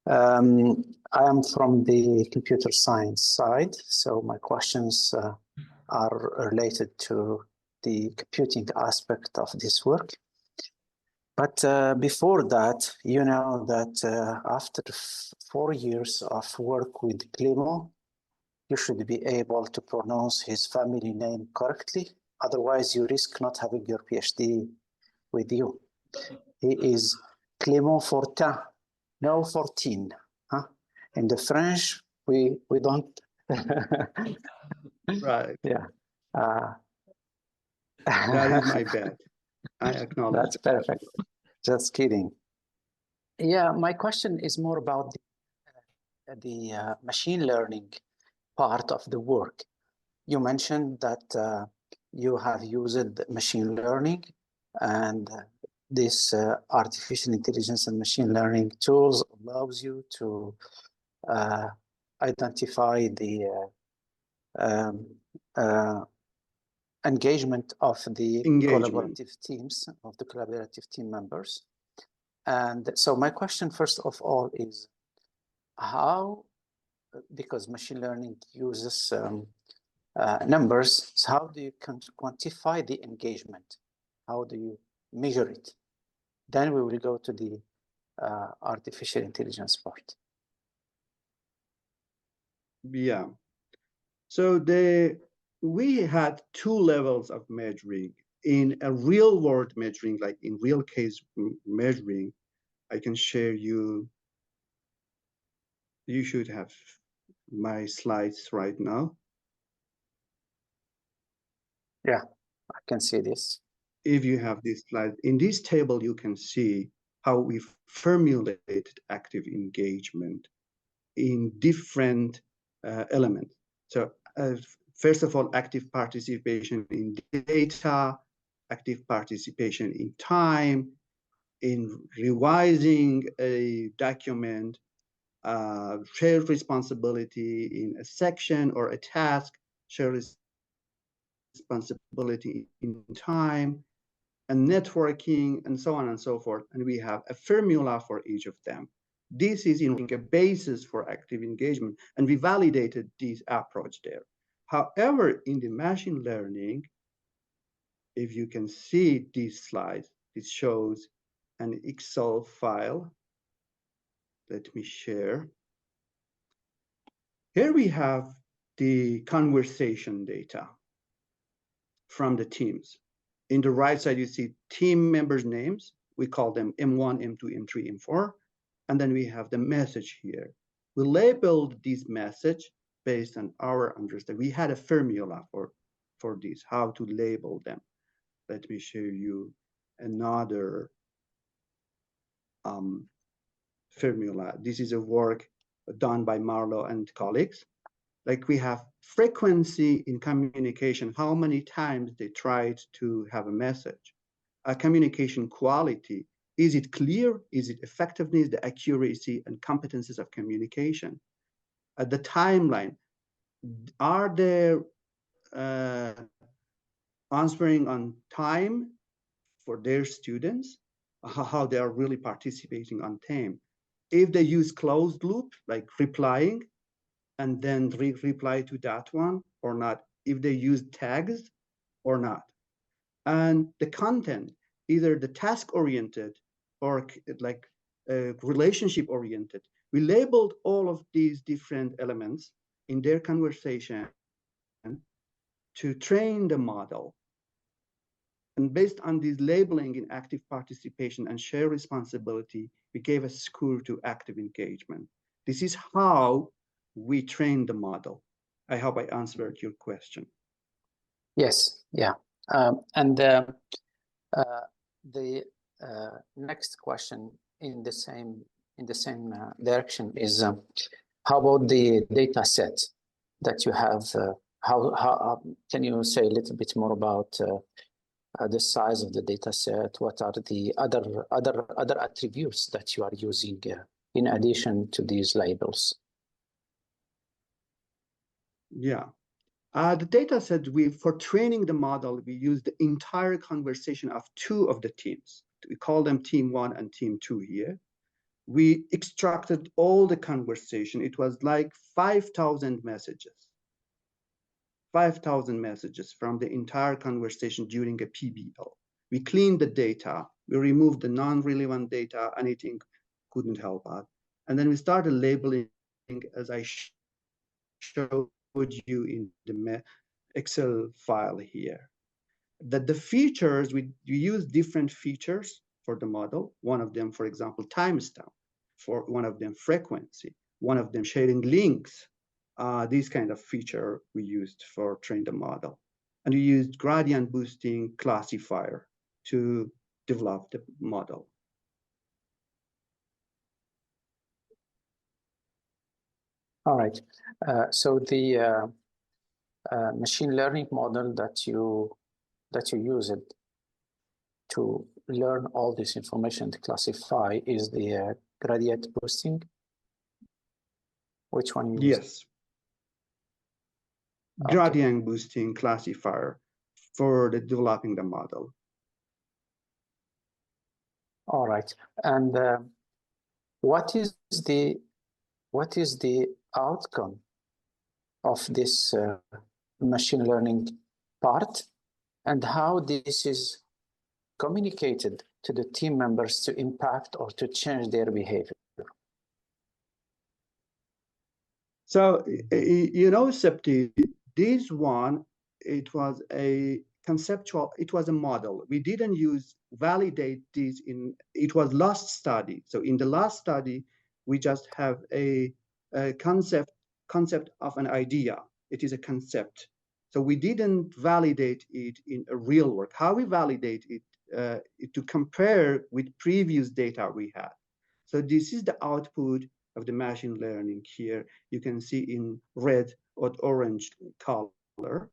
I am from the computer science side, so my questions are related to the computing aspect of this work. But before that, you know that after 4 years of work with Clément, you should be able to pronounce his family name correctly. Otherwise, you risk not having your PhD with you. He is Clément Fortin, no 14. Huh? In the French, we don't. Right. Yeah. That is my bad. I acknowledge. That's perfect. Just kidding. Yeah, my question is more about the machine learning part of the work. You mentioned that you have used machine learning, and this artificial intelligence and machine learning tools allows you to identify the engagement of the collaborative teams, of the collaborative team members. And so my question, first of all, is how, because machine learning uses numbers, so how do you quantify the engagement? How do you measure it? Then we will go to the artificial intelligence part. Yeah. So we had 2 levels of measuring. In a real world measuring, like in real case measuring, I can share you should have my slides right now. Yeah, I can see this. If you have this slide, in this table, you can see how we formulated active engagement in different elements. So first of all, active participation in data, active participation in time, in revising a document, shared responsibility in a section or a task, share responsibility in time, and networking, and so on and so forth. And we have a formula for each of them. This is a basis for active engagement, and we validated this approach there. However, in the machine learning, if you can see these slides, it shows an Excel file. Let me share. Here we have the conversation data from the teams. In the right side, you see team members' names. We call them M1, M2, M3, M4. And then we have the message here. We labeled this message based on our understanding. We had a formula for this, how to label them. Let me show you another formula. This is a work done by Marlowe and colleagues. Like we have frequency in communication, how many times they tried to have a message. Communication quality, is it clear? Is it effectiveness, the accuracy and competencies of communication? The timeline, are they answering on time for their students? How they are really participating on time? If they use closed loop, like replying, and then reply to that one or not, if they use tags or not. And the content, either the task-oriented or like relationship-oriented. We labeled all of these different elements in their conversation to train the model. And based on this labeling in active participation and shared responsibility, we gave a score to active engagement. This is how we train the model. I hope I answered your question. Yes, yeah. And the next question in the same direction is how about the data set that you have? How can you say a little bit more about the size of the data set? What are the other attributes that you are using in addition to these labels? Yeah. The data set, for training the model, we used the entire conversation of two of the teams. We call them team 1 and team 2 here. We extracted all the conversation. It was like 5,000 messages. 5,000 messages from the entire conversation during a PBL. We cleaned the data. We removed the non-relevant data. Anything couldn't help us. And then we started labeling, as I showed you in the Excel file here. That the features, we use different features for the model. One of them, for example, timestamp. For one of them, frequency. One of them, sharing links. These kind of feature we used for train the model. And we used gradient boosting classifier to develop the model. All right. So the machine learning model that you use it to learn all this information to classify is the gradient boosting. Which one you use? Yes. Okay. Gradient boosting classifier for the developing the model. All right. And what is the outcome of this machine learning part, and how this is communicated to the team members to impact or to change their behavior? So, you know, Septi, this one, it was a conceptual, it was a model. We didn't validate this it was last study. So in the last study, we just have a concept of an idea. It is a concept. So we didn't validate it in a real work. How we validate it, to compare with previous data we had. So this is the output of the machine learning here. You can see in red or orange color.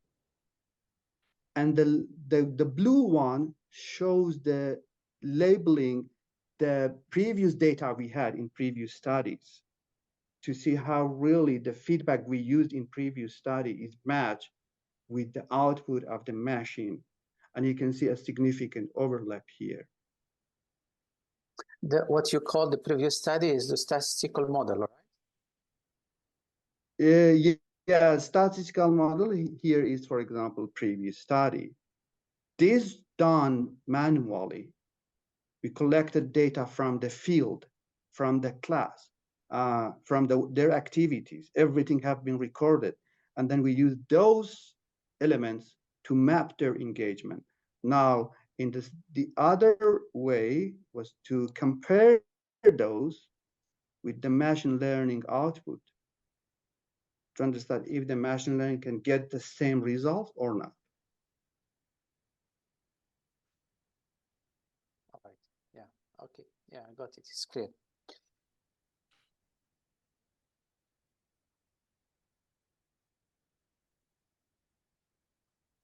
And the blue one shows the labeling the previous data we had in previous studies to see how really the feedback we used in previous study is matched with the output of the machine. And you can see a significant overlap here. What you call the previous study is the statistical model, right? Yeah, statistical model here is, for example, previous study. This done manually. We collected data from the field, from the class, from their activities. Everything have been recorded. And then we use those elements to map their engagement. Now, in the other way was to compare those with the machine learning output to understand if the machine learning can get the same result or not. All right. Yeah. Okay. Yeah, I got it. It's clear.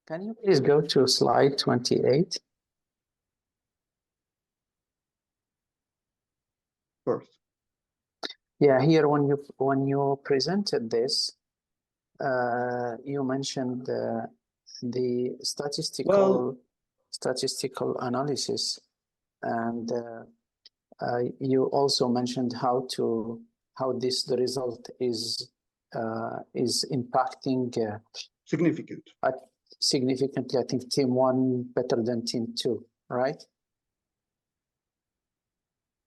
Can you please go to slide 28? First. Yeah, here when you presented this, you mentioned the statistical analysis, and you also mentioned how the result is impacting significantly. I think team 1 better than team 2, right?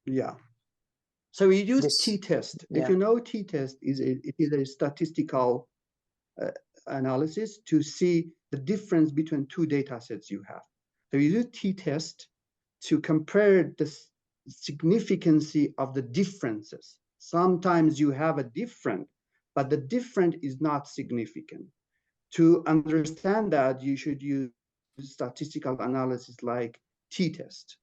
Yeah. So we use t-test. Yeah. If you know, t-test is a statistical analysis to see the difference between two data sets you have. So you use t-test to compare the significance of the differences. Sometimes you have a different, but the different is not significant. To understand that, you should use statistical analysis like t-test.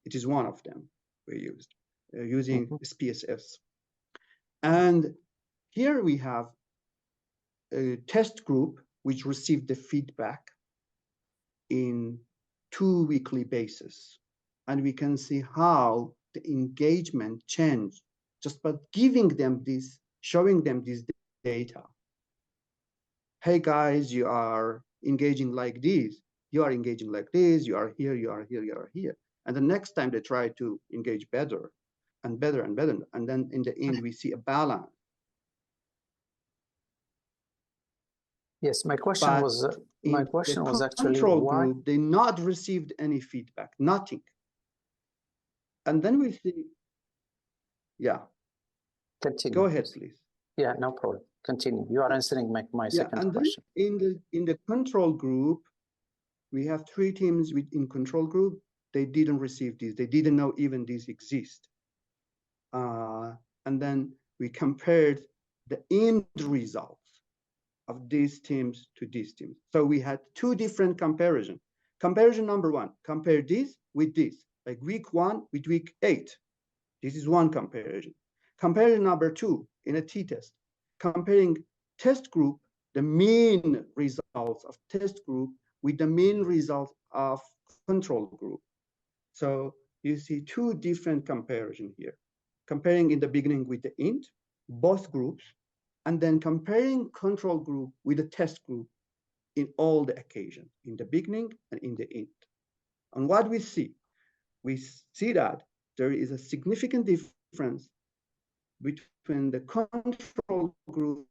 It is one of them we used. Using SPSS. And here we have a test group which received the feedback in 2 weekly basis. And we can see how the engagement changed just by giving them this, showing them this data. Hey guys, you are engaging like this. You are engaging like this. You are here, you are here, you are here. And the next time they try to engage better, and better and better, and then in the end we see a balance. Yes, my question was actually why group, they not received any feedback, nothing. And then we see, yeah. Continue. Go ahead, please. Yeah, no problem. Continue. You are answering my second question. In the control group, we have 3 teams in control group. They didn't receive this. They didn't know even this exists. And then we compared the end results of these teams to these teams. So we had 2 different comparisons. Comparison number 1, compare this with this, like week 1 with week 8. This is one comparison. Comparison number 2 in a t-test, comparing test group, the mean results of test group with the mean results of control group. So you see 2 different comparisons here. Comparing in the beginning with the end, both groups, and then comparing control group with the test group in all the occasions, in the beginning and in the end. And what we see that there is a significant difference between the control group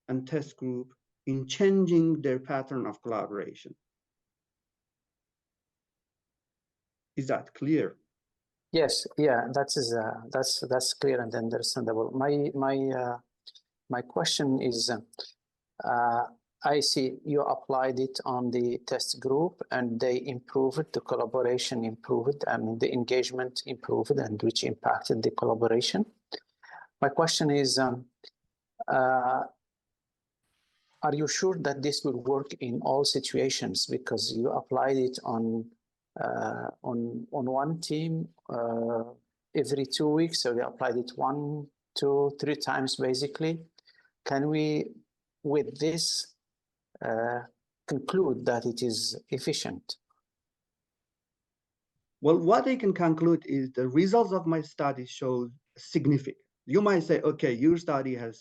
and test group in changing their pattern of collaboration. Is that clear? Yes, yeah, that's clear and understandable. My question is, I see you applied it on the test group and they improved, the collaboration improved, and the engagement improved, and which impacted the collaboration. My question is, are you sure that this will work in all situations? Because you applied it on one team every 2 weeks, so we applied it 1, 2, 3 times basically. Can we, with this, conclude that it is efficient? Well, what I can conclude is the results of my study show significant. You might say, okay, your study has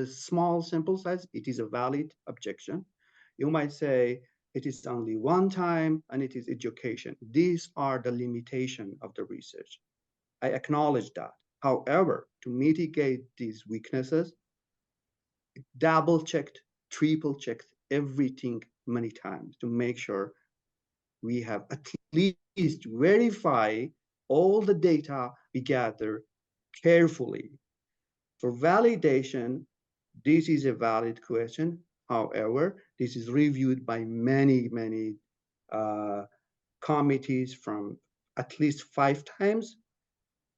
small sample size. It is a valid objection. You might say it is only one time and it is education. These are the limitations of the research. I acknowledge that. However, to mitigate these weaknesses, double-checked, triple-checked everything many times to make sure we have at least verify all the data we gather carefully. For validation, this is a valid question. However, this is reviewed by many committees from at least 5 times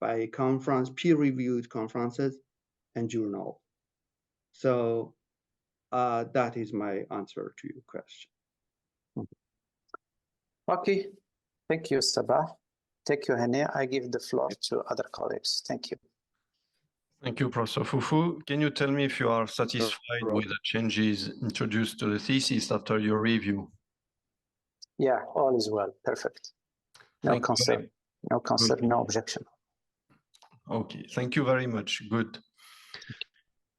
by conference, peer-reviewed conferences and journals. So that is my answer to your question. Okay, thank you, Sabah. Thank you, Hania. I give the floor to other colleagues. Thank you. Thank you, Professor Fufu. Can you tell me if you are satisfied with the changes introduced to the thesis after your review? Yeah, all is well. Perfect. No concern, no objection. Okay, thank you very much. Good.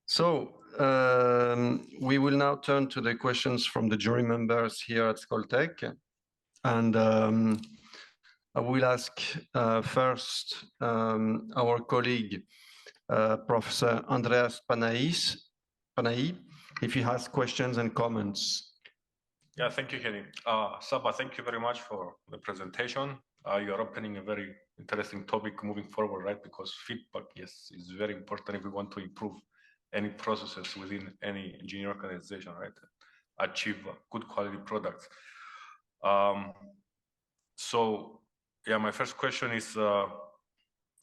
So we will now turn to the questions from the jury members here at Skoltech. And I will ask first our colleague, Professor Andreas Panahi, if he has questions and comments. Yeah, thank you, Kenny. Sabah, thank you very much for the presentation. You're opening a very interesting topic moving forward, right? Because feedback, yes, is very important if we want to improve any processes within any engineering organization, right? Achieve good quality products. So, yeah, my first question is,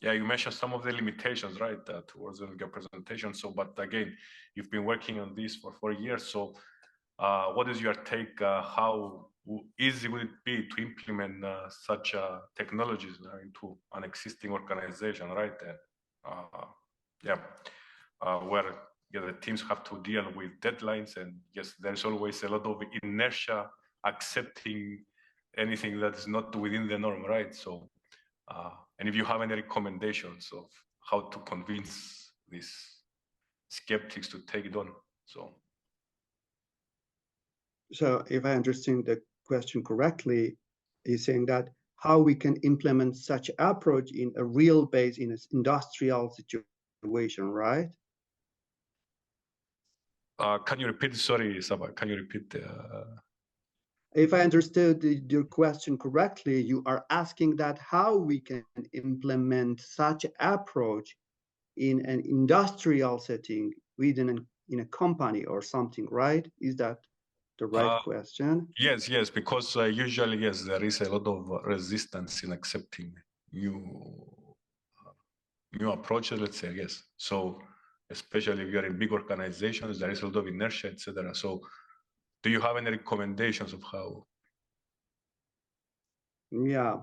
yeah, you mentioned some of the limitations, right, towards your presentation. So, but again, you've been working on this for 4 years. So, what is your take? How easy would it be to implement such technologies into an existing organization, right? Yeah, where the teams have to deal with deadlines, and yes, there's always a lot of inertia accepting anything that is not within the norm, right? So, and if you have any recommendations of how to convince these skeptics to take it on, so. So if I understand the question correctly, he's saying that how we can implement such approach in a real base in an industrial situation, right? Can you repeat? Sorry, Sabah, can you repeat? If I understood your question correctly, you are asking that how we can implement such approach in an industrial setting within in a company or something, right? Is that the right question? Yes, yes, because usually, yes, there is a lot of resistance in accepting new approaches, let's say, yes. So especially if you're in big organizations, there is a lot of inertia, etc. So do you have any recommendations of how? Yeah,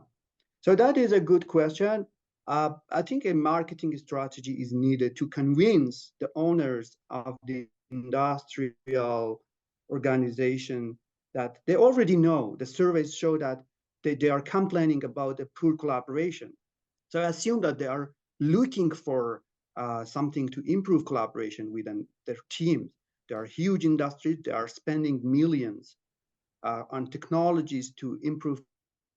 so that is a good question. I think a marketing strategy is needed to convince the owners of the industrial organization that they already know. The surveys show that they are complaining about the poor collaboration. So I assume that they are looking for something to improve collaboration within their teams. There are huge industries. They are spending millions on technologies to improve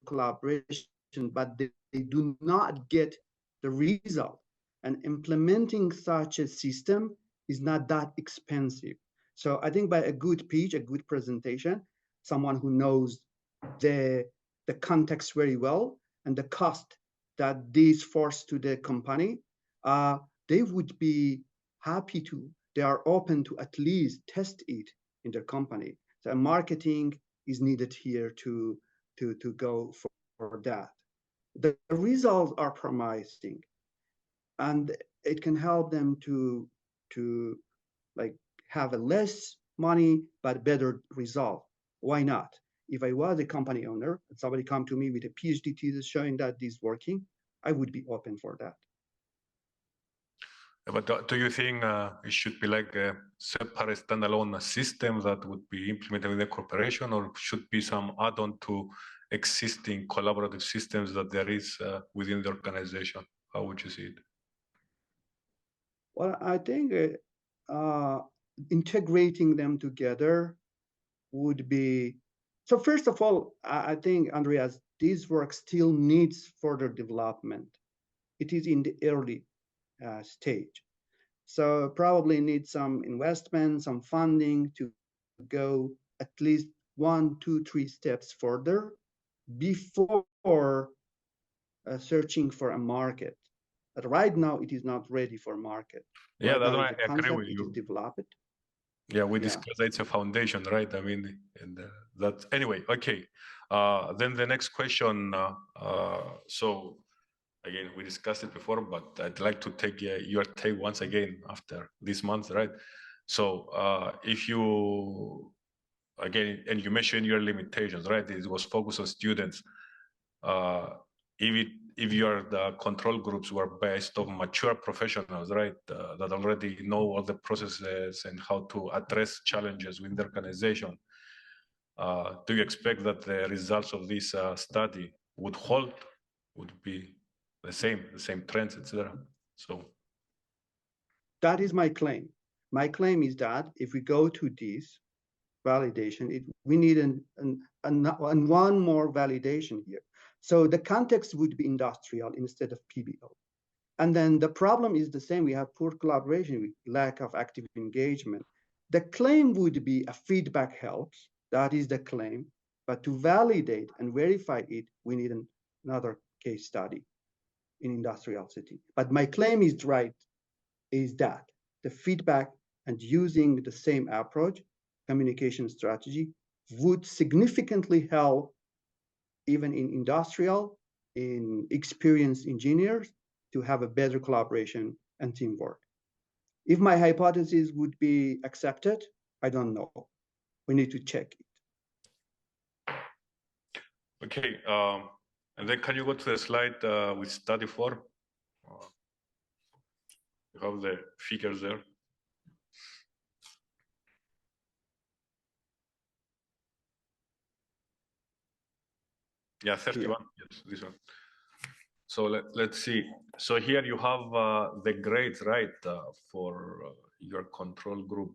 collaboration, but they do not get the result. And implementing such a system is not that expensive. So I think by a good pitch, a good presentation, someone who knows the context very well and the cost that this force to the company, they would be happy to, they are open to at least test it in their company. So marketing is needed here to go for that. The results are promising, and it can help them to like have a less money but better result. Why not? If I was a company owner and somebody come to me with a PhD thesis showing that this is working, I would be open for that. But do you think it should be like a separate standalone system that would be implemented within the corporation, or should be some add-on to existing collaborative systems that there is within the organization? How would you see it? Well, I think integrating them together would be, so first of all, I think, Andreas, this work still needs further development. It is in the early stage. So probably need some investment, some funding to go at least 1, 2, 3 steps further before searching for a market. But right now, it is not ready for market. Yeah, right that's now, why the I agree concept, with it is you. developed. Yeah, we discussed it's a foundation, right? I mean, and that anyway. Okay. Then the next question. So again, we discussed it before, but I'd like to take your take once again after this month, right? So if you again, and you mentioned your limitations, right? It was focused on students. If the control groups were based on mature professionals, right, that already know all the processes and how to address challenges within the organization, do you expect that the results of this study would hold, would be the same trends, etc.? So that is my claim. My claim is that if we go to this validation, we need one more validation here. So the context would be industrial instead of PBO. And then the problem is the same. We have poor collaboration, with lack of active engagement. The claim would be a feedback helps. That is the claim. But to validate and verify it, we need another case study in industrial setting. But my claim is right, is that the feedback and using the same approach, communication strategy, would significantly help even in industrial, in experienced engineers, to have a better collaboration and teamwork. If my hypothesis would be accepted, I don't know. We need to check it. okay, and then can you go to the slide with study 4? You have the figures there. Yeah, 31. Yeah. Yes, this one. So let's see. So here you have the grades, right, for your control group.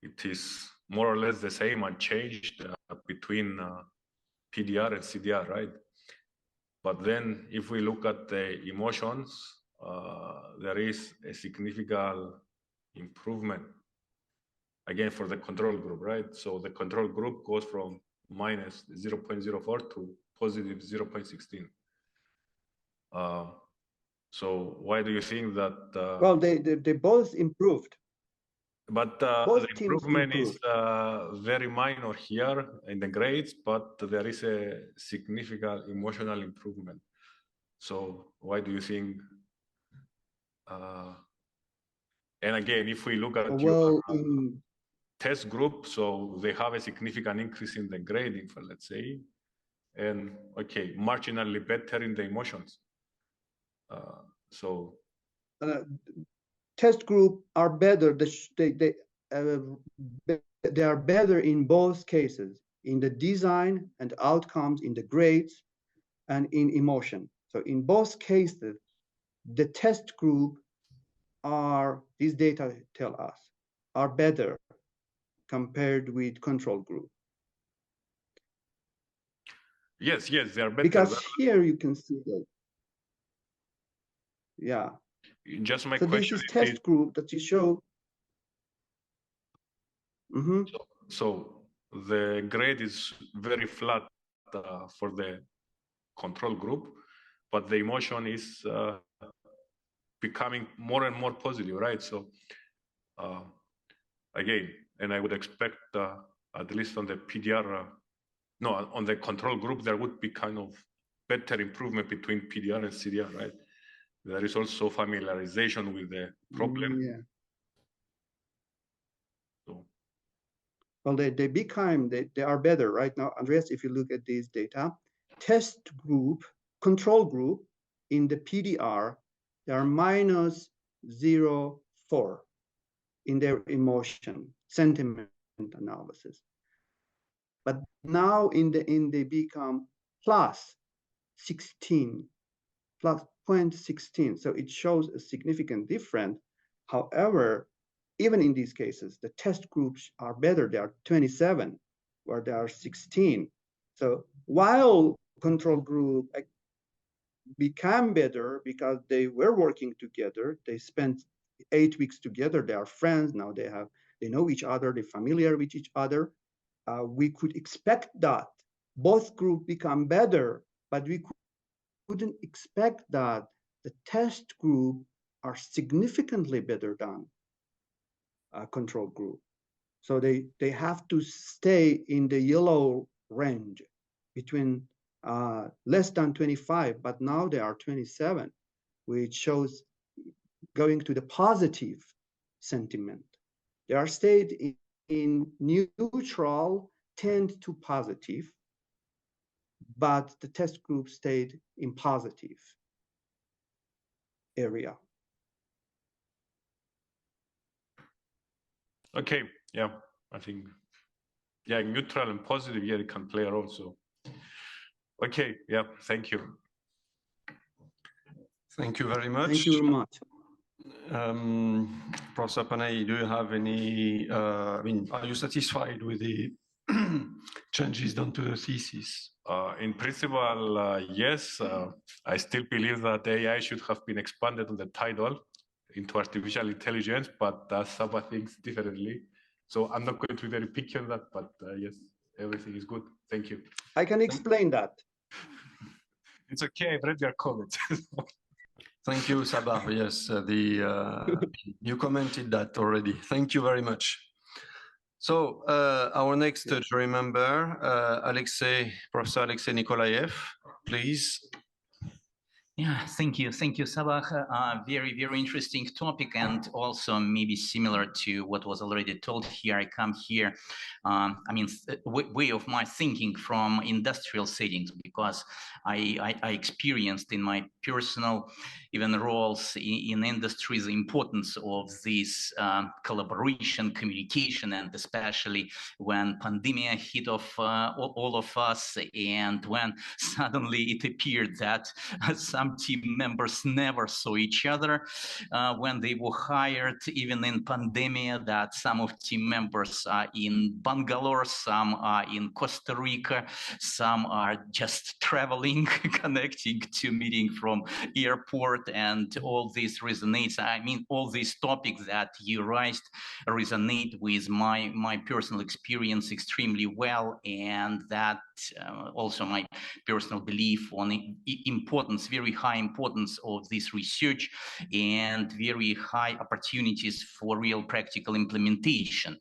It is more or less the same, unchanged between PDR and CDR, right? But then if we look at the emotions, there is a significant improvement, again, for the control group, right? So the control group goes from minus 0.04 to positive 0.16. So why do you think that? Well, they both improved. But both the teams improvement is improved. very minor here in the grades, but there is a significant emotional improvement. So why do you think? And again, if we look at your test group, so they have a significant increase in the grading, for let's say, and okay, marginally better in the emotions. So test group are better. They are better in both cases, in the design and outcomes, in the grades, and in emotion. So in both cases, the test group are, these data tell us, are better compared with control group. Yes, they are better. Because here you can see that. Yeah. Just my so question. This is test group that you show. So the grade is very flat for the control group, but the emotion is becoming more and more positive, right? So again, and I would expect at least on the PDR, no, on the control group, there would be kind of better improvement between PDR and CDR, right? There is also familiarization with the problem. Yeah. So. Well, they are better right now. Andreas, if you look at these data, test group, control group in the PDR, they are minus 0.4 in their emotion, sentiment analysis. But now they become plus 16, plus 0.16. So it shows a significant difference. However, even in these cases, the test groups are better. They are 27, where there are 16. So while control group became better because they were working together, they spent 8 weeks together, they are friends, now they know each other, they're familiar with each other. We could expect that both groups become better, but we couldn't expect that the test group are significantly better than control group. So they have to stay in the yellow range between less than 25, but now they are 27, which shows going to the positive sentiment. They are stayed in neutral, tend to positive, but the test group stayed in positive area. Okay, yeah, I think, yeah, neutral and positive, yeah, it can play a role. So, okay, yeah, thank you. Thank you very much. Thank you very much. Professor Panay, do you have any, I mean, are you satisfied with the changes done to the thesis? In principle, yes. I still believe that AI should have been expanded on the title into artificial intelligence, but Sabah thinks differently. So I'm not going to be very picky on that, but yes, everything is good. Thank you. I can explain that. It's okay, I've read your comments. Thank you, Sabah. Yes, you commented that already. Thank you very much. So our next jury member, Professor Alexei Nikolaev, please. Yeah, thank you, Sabah. Very, very interesting topic, and also maybe similar to what was already told here. I come here, I mean, way of my thinking from industrial settings, because I experienced in my personal even roles in industry the importance of this collaboration, communication, and especially when pandemic hit all of us, and when suddenly it appeared that some team members never saw each other when they were hired, even in pandemic, that some of team members are in Bangalore, some are in Costa Rica, some are just traveling, connecting to meeting from airport, and all this resonates. I mean, all these topics that you raised resonate with my personal experience extremely well, and that also my personal belief on the importance, very high importance of this research, and very high opportunities for real practical implementation.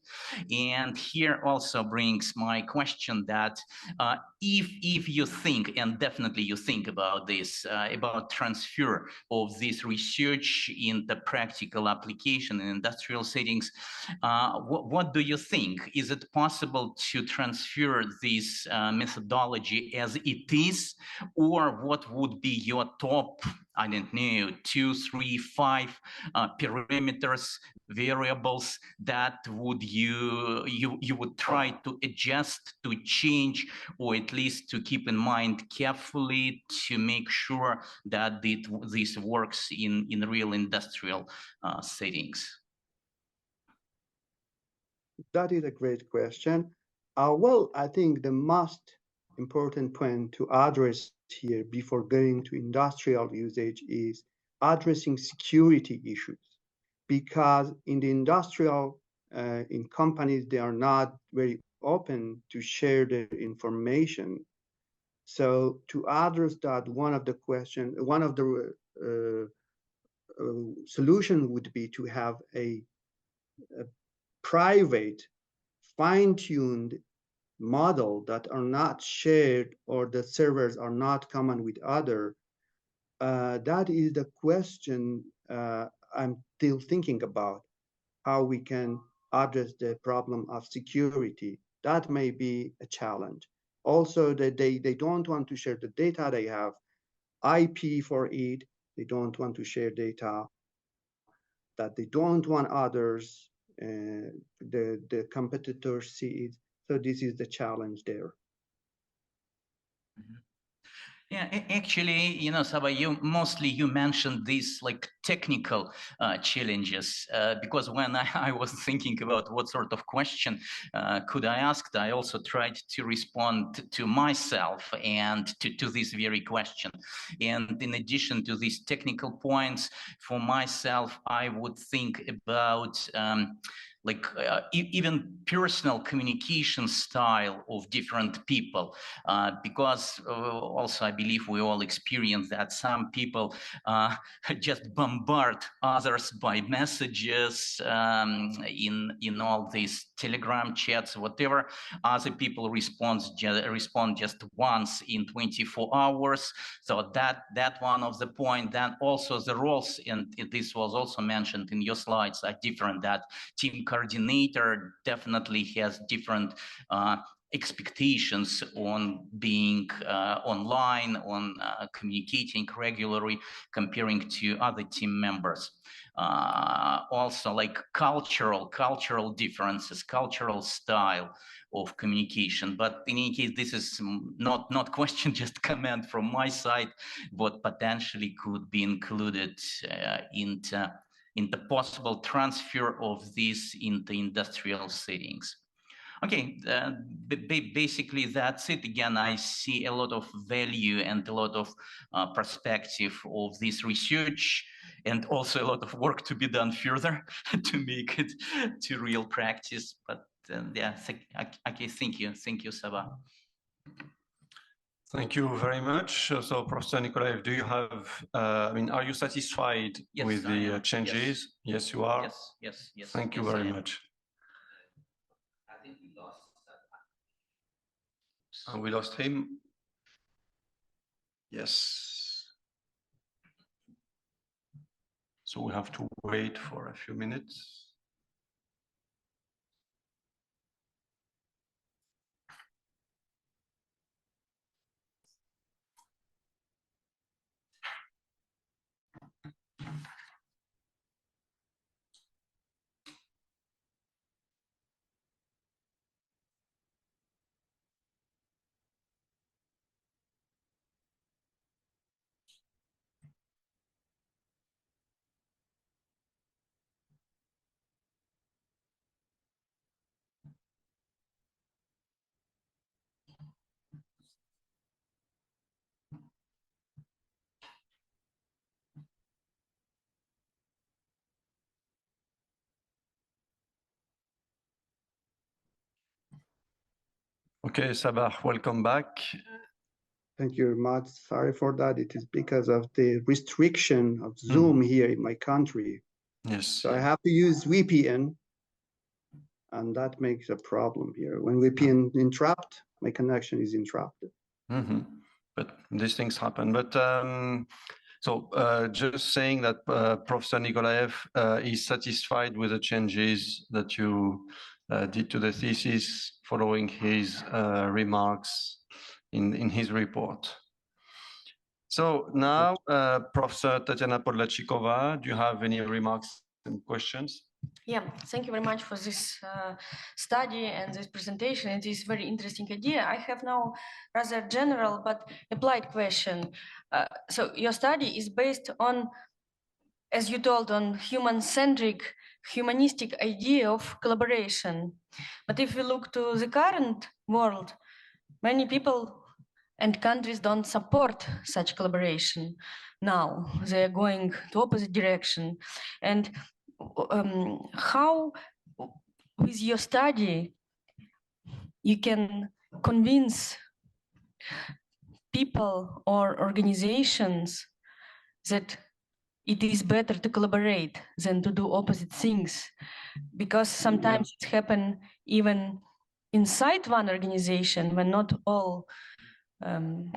And here also brings my question that if you think, and definitely you think about this, about transfer of this research into practical application in industrial settings, what do you think? Is it possible to transfer this methodology as it is, or what would be your top, I don't know, 2, 3, 5 parameters, variables that would you would try to adjust, to change, or at least to keep in mind carefully to make sure that this works in real industrial settings? That is a great question. Well, I think the most important point to address here before going to industrial usage is addressing security issues, because in the industrial, in companies, they are not very open to share their information. So to address that, one of the solution would be to have a private, fine-tuned model that are not shared, or the servers are not common with other. That is the question I'm still thinking about, how we can address the problem of security. That may be a challenge. Also, that they don't want to share the data. They have IP for it. They don't want to share data that they don't want others, the competitors see it. So this is the challenge there. Yeah, actually, you know, Sabah, you mentioned these like technical challenges because when I was thinking about what sort of question could I ask, I also tried to respond to myself and to this very question. And in addition to these technical points, for myself, I would think about even personal communication style of different people, because also I believe we all experience that some people just bombard others by messages in all these Telegram chats, whatever. Other people respond just once in 24 hours. So that one of the point. Then also the roles, and this was also mentioned in your slides, are different. That team coordinator definitely has different expectations on being online, on communicating regularly, comparing to other team members. Also, like cultural differences, cultural style of communication. But in any case, this is not question, just comment from my side, what potentially could be included in the possible transfer of this into industrial settings. Okay, basically that's it. Again, I see a lot of value and a lot of perspective of this research, and also a lot of work to be done further to make it to real practice. But yeah, okay, thank you, Sabah. Thank you very much. So, Professor Nikolaev, do you have, I mean, are you satisfied with the changes? Yes, you are? Yes. Thank you very much. I think we lost And we lost him. Yes. So we have to wait for a few minutes. Okay, Sabah, welcome back. Thank you very much. Sorry for that. It is because of the restriction of Zoom here in my country. Yes. So I have to use VPN, and that makes a problem here. When VPN interrupt, my connection is interrupted. But these things happen. But just saying that Professor Nikolaev is satisfied with the changes that you did to the thesis following his remarks in his report. So now, Professor Tatiana Podlachikova, do you have any remarks and questions? Yeah, thank you very much for this study and this presentation. It is very interesting idea. I have now rather general but applied question. So your study is based on, as you told, on human-centric, humanistic idea of collaboration. But if we look to the current world, many people and countries don't support such collaboration now. They are going to opposite direction. And how, with your study, you can convince people or organizations that it is better to collaborate than to do opposite things, because sometimes it happens even inside one organization when not all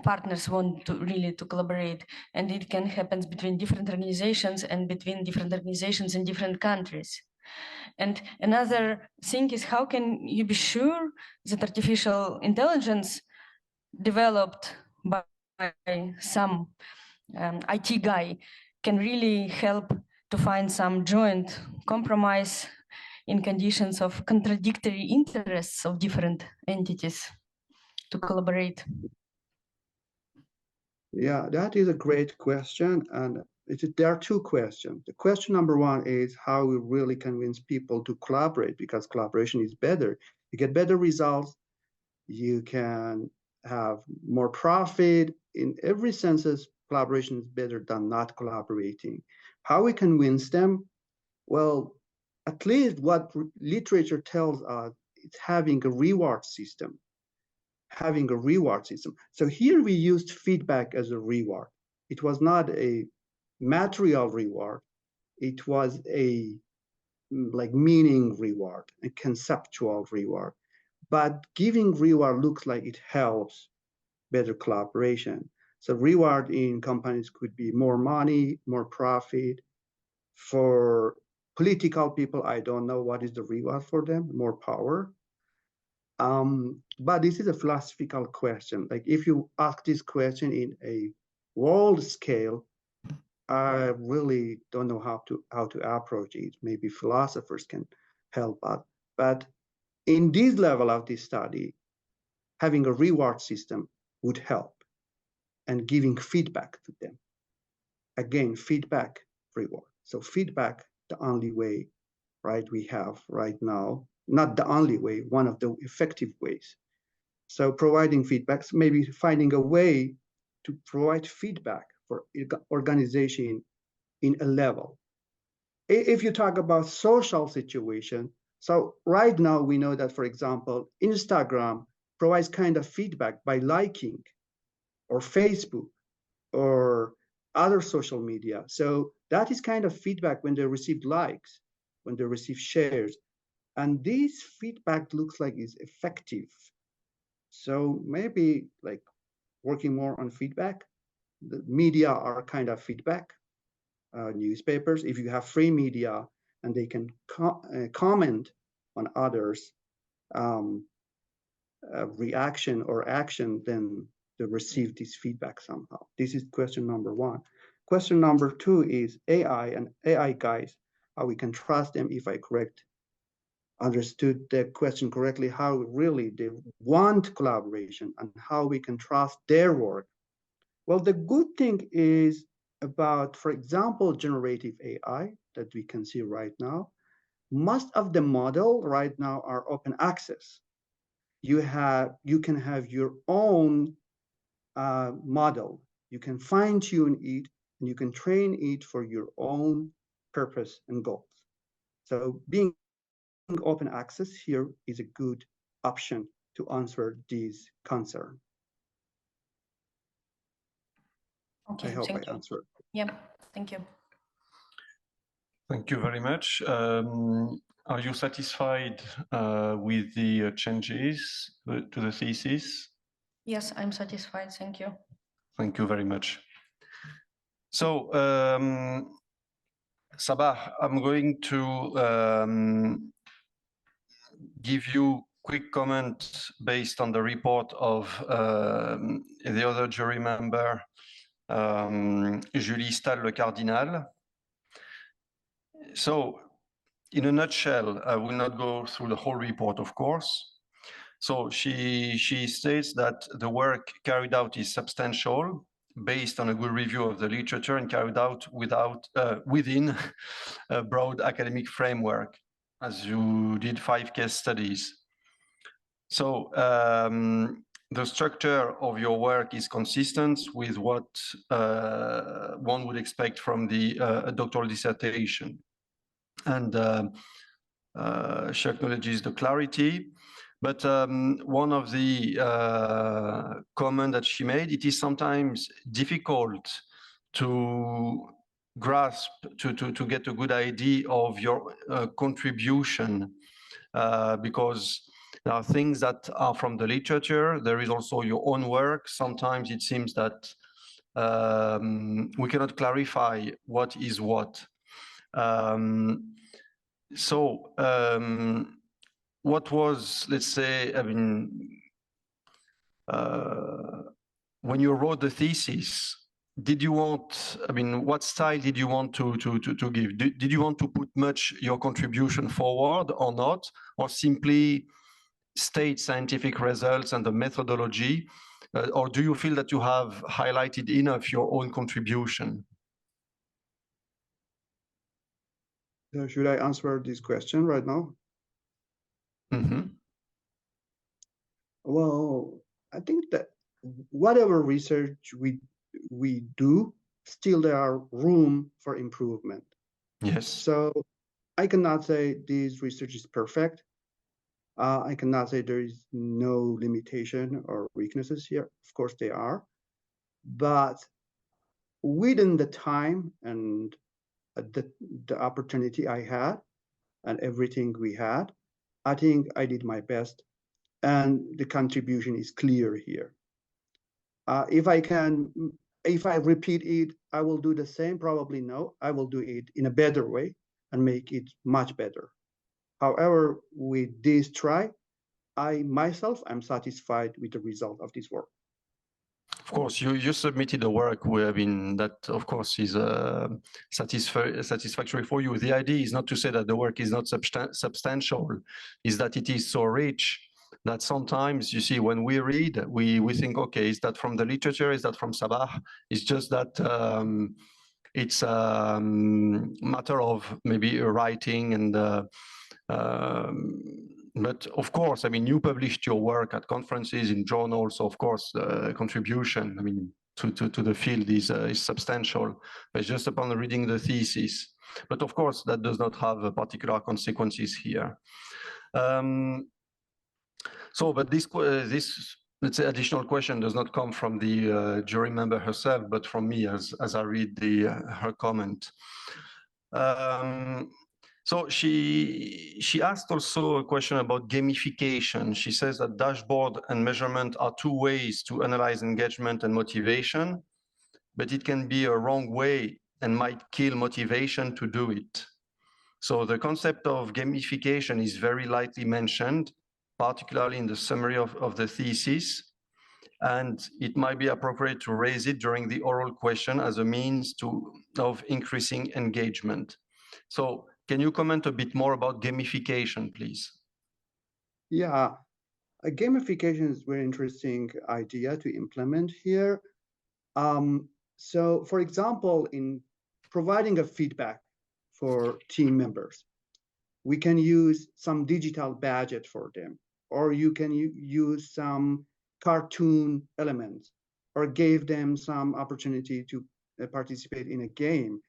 partners want to really to collaborate, and it can happen between different organizations and between different organizations in different countries. And another thing is, how can you be sure that artificial intelligence developed by some IT guy can really help to find some joint compromise in conditions of contradictory interests of different entities to collaborate? Yeah, that is a great question. And there are two questions. The question number one is how we really convince people to collaborate, because collaboration is better. You get better results. You can have more profit. In every sense, collaboration is better than not collaborating. How we convince them? Well, at least what literature tells us, it's having a reward system. So here we used feedback as a reward. It was not a material reward. It was a like meaning reward, a conceptual reward. But giving reward looks like it helps better collaboration. So reward in companies could be more money, more profit. For political people, I don't know what is the reward for them, more power. But this is a philosophical question. Like if you ask this question in a world scale, I really don't know how to approach it. Maybe philosophers can help us. But in this level of this study, having a reward system would help, and giving feedback to them. Again, feedback, reward. So feedback, the only way, right, we have right now, not the only way, one of the effective ways. So providing feedbacks, maybe finding a way to provide feedback for organization in a level. If you talk about social situation, so right now we know that, for example, Instagram provides kind of feedback by liking, or Facebook, or other social media. So that is kind of feedback when they receive likes, when they receive shares. And this feedback looks like is effective. So maybe like working more on feedback. The media are kind of feedback. Newspapers, if you have free media and they can comment on others' reaction or action, then they receive this feedback somehow. This is question number one. Question number two is AI and AI guys, how we can trust them, if I understood the question correctly, how really they want collaboration and how we can trust their work. Well, the good thing is about, for example, generative AI that we can see right now. Most of the model right now are open access. You can have your own model. You can fine tune it and you can train it for your own purpose and goals. So being open access here is a good option to answer these concerns. Okay, I hope thank I you. answered. Yeah, thank you. Thank you very much. Are you satisfied with the changes to the thesis? Yes, I'm satisfied. Thank you. Thank you very much. So, Sabah, I'm going to give you quick comments based on the report of the other jury member, Julie Stahl-Le Cardinal. So, in a nutshell, I will not go through the whole report, of course. So she states that the work carried out is substantial, based on a good review of the literature and carried out within a broad academic framework, as you did 5 case studies. So the structure of your work is consistent with what one would expect from the doctoral dissertation. And she acknowledges the clarity. But one of the comments that she made, it is sometimes difficult to grasp, to get a good idea of your contribution, because there are things that are from the literature. There is also your own work. Sometimes it seems that we cannot clarify what is what. What was, let's say, I mean, when you wrote the thesis, did you want, I mean, what style did you want to give? Did you want to put much your contribution forward or not, or simply state scientific results and the methodology or do you feel that you have highlighted enough your own contribution? Should I answer this question right now? Mm-hmm. Well, I think that whatever research we do, still there are room for improvement. Yes. So I cannot say this research is perfect. I cannot say there is no limitation or weaknesses here. Of course they are, but within the time and the opportunity I had and everything we had, I think I did my best, and the contribution is clear here. If I repeat it, I will do the same? Probably no. I will do it in a better way and make it much better. However, with this try, I'm satisfied with the result of this work. Of course, you submitted a work that, of course, is satisfactory for you. The idea is not to say that the work is not substantial, is that it is so rich that sometimes, you see, when we read, we think, okay, is that from the literature? Is that from Sabah? It's just that it's a matter of maybe writing and but of course, I mean, you published your work at conferences, in journals, so of course, contribution, I mean, to the field is substantial. But just upon reading the thesis. But of course, that does not have particular consequences here. But this let's say additional question does not come from the jury member herself, but from me as I read her comment. So she asked also a question about gamification. She says that dashboard and measurement are two ways to analyze engagement and motivation, but it can be a wrong way and might kill motivation to do it. So the concept of gamification is very lightly mentioned, particularly in the summary of the thesis, and it might be appropriate to raise it during the oral question as a means of increasing engagement. So can you comment a bit more about gamification, please? Yeah, gamification is a very interesting idea to implement here. So for example, in providing a feedback for team members, we can use some digital badge for them, or you can use some cartoon elements, or give them some opportunity to participate in a game.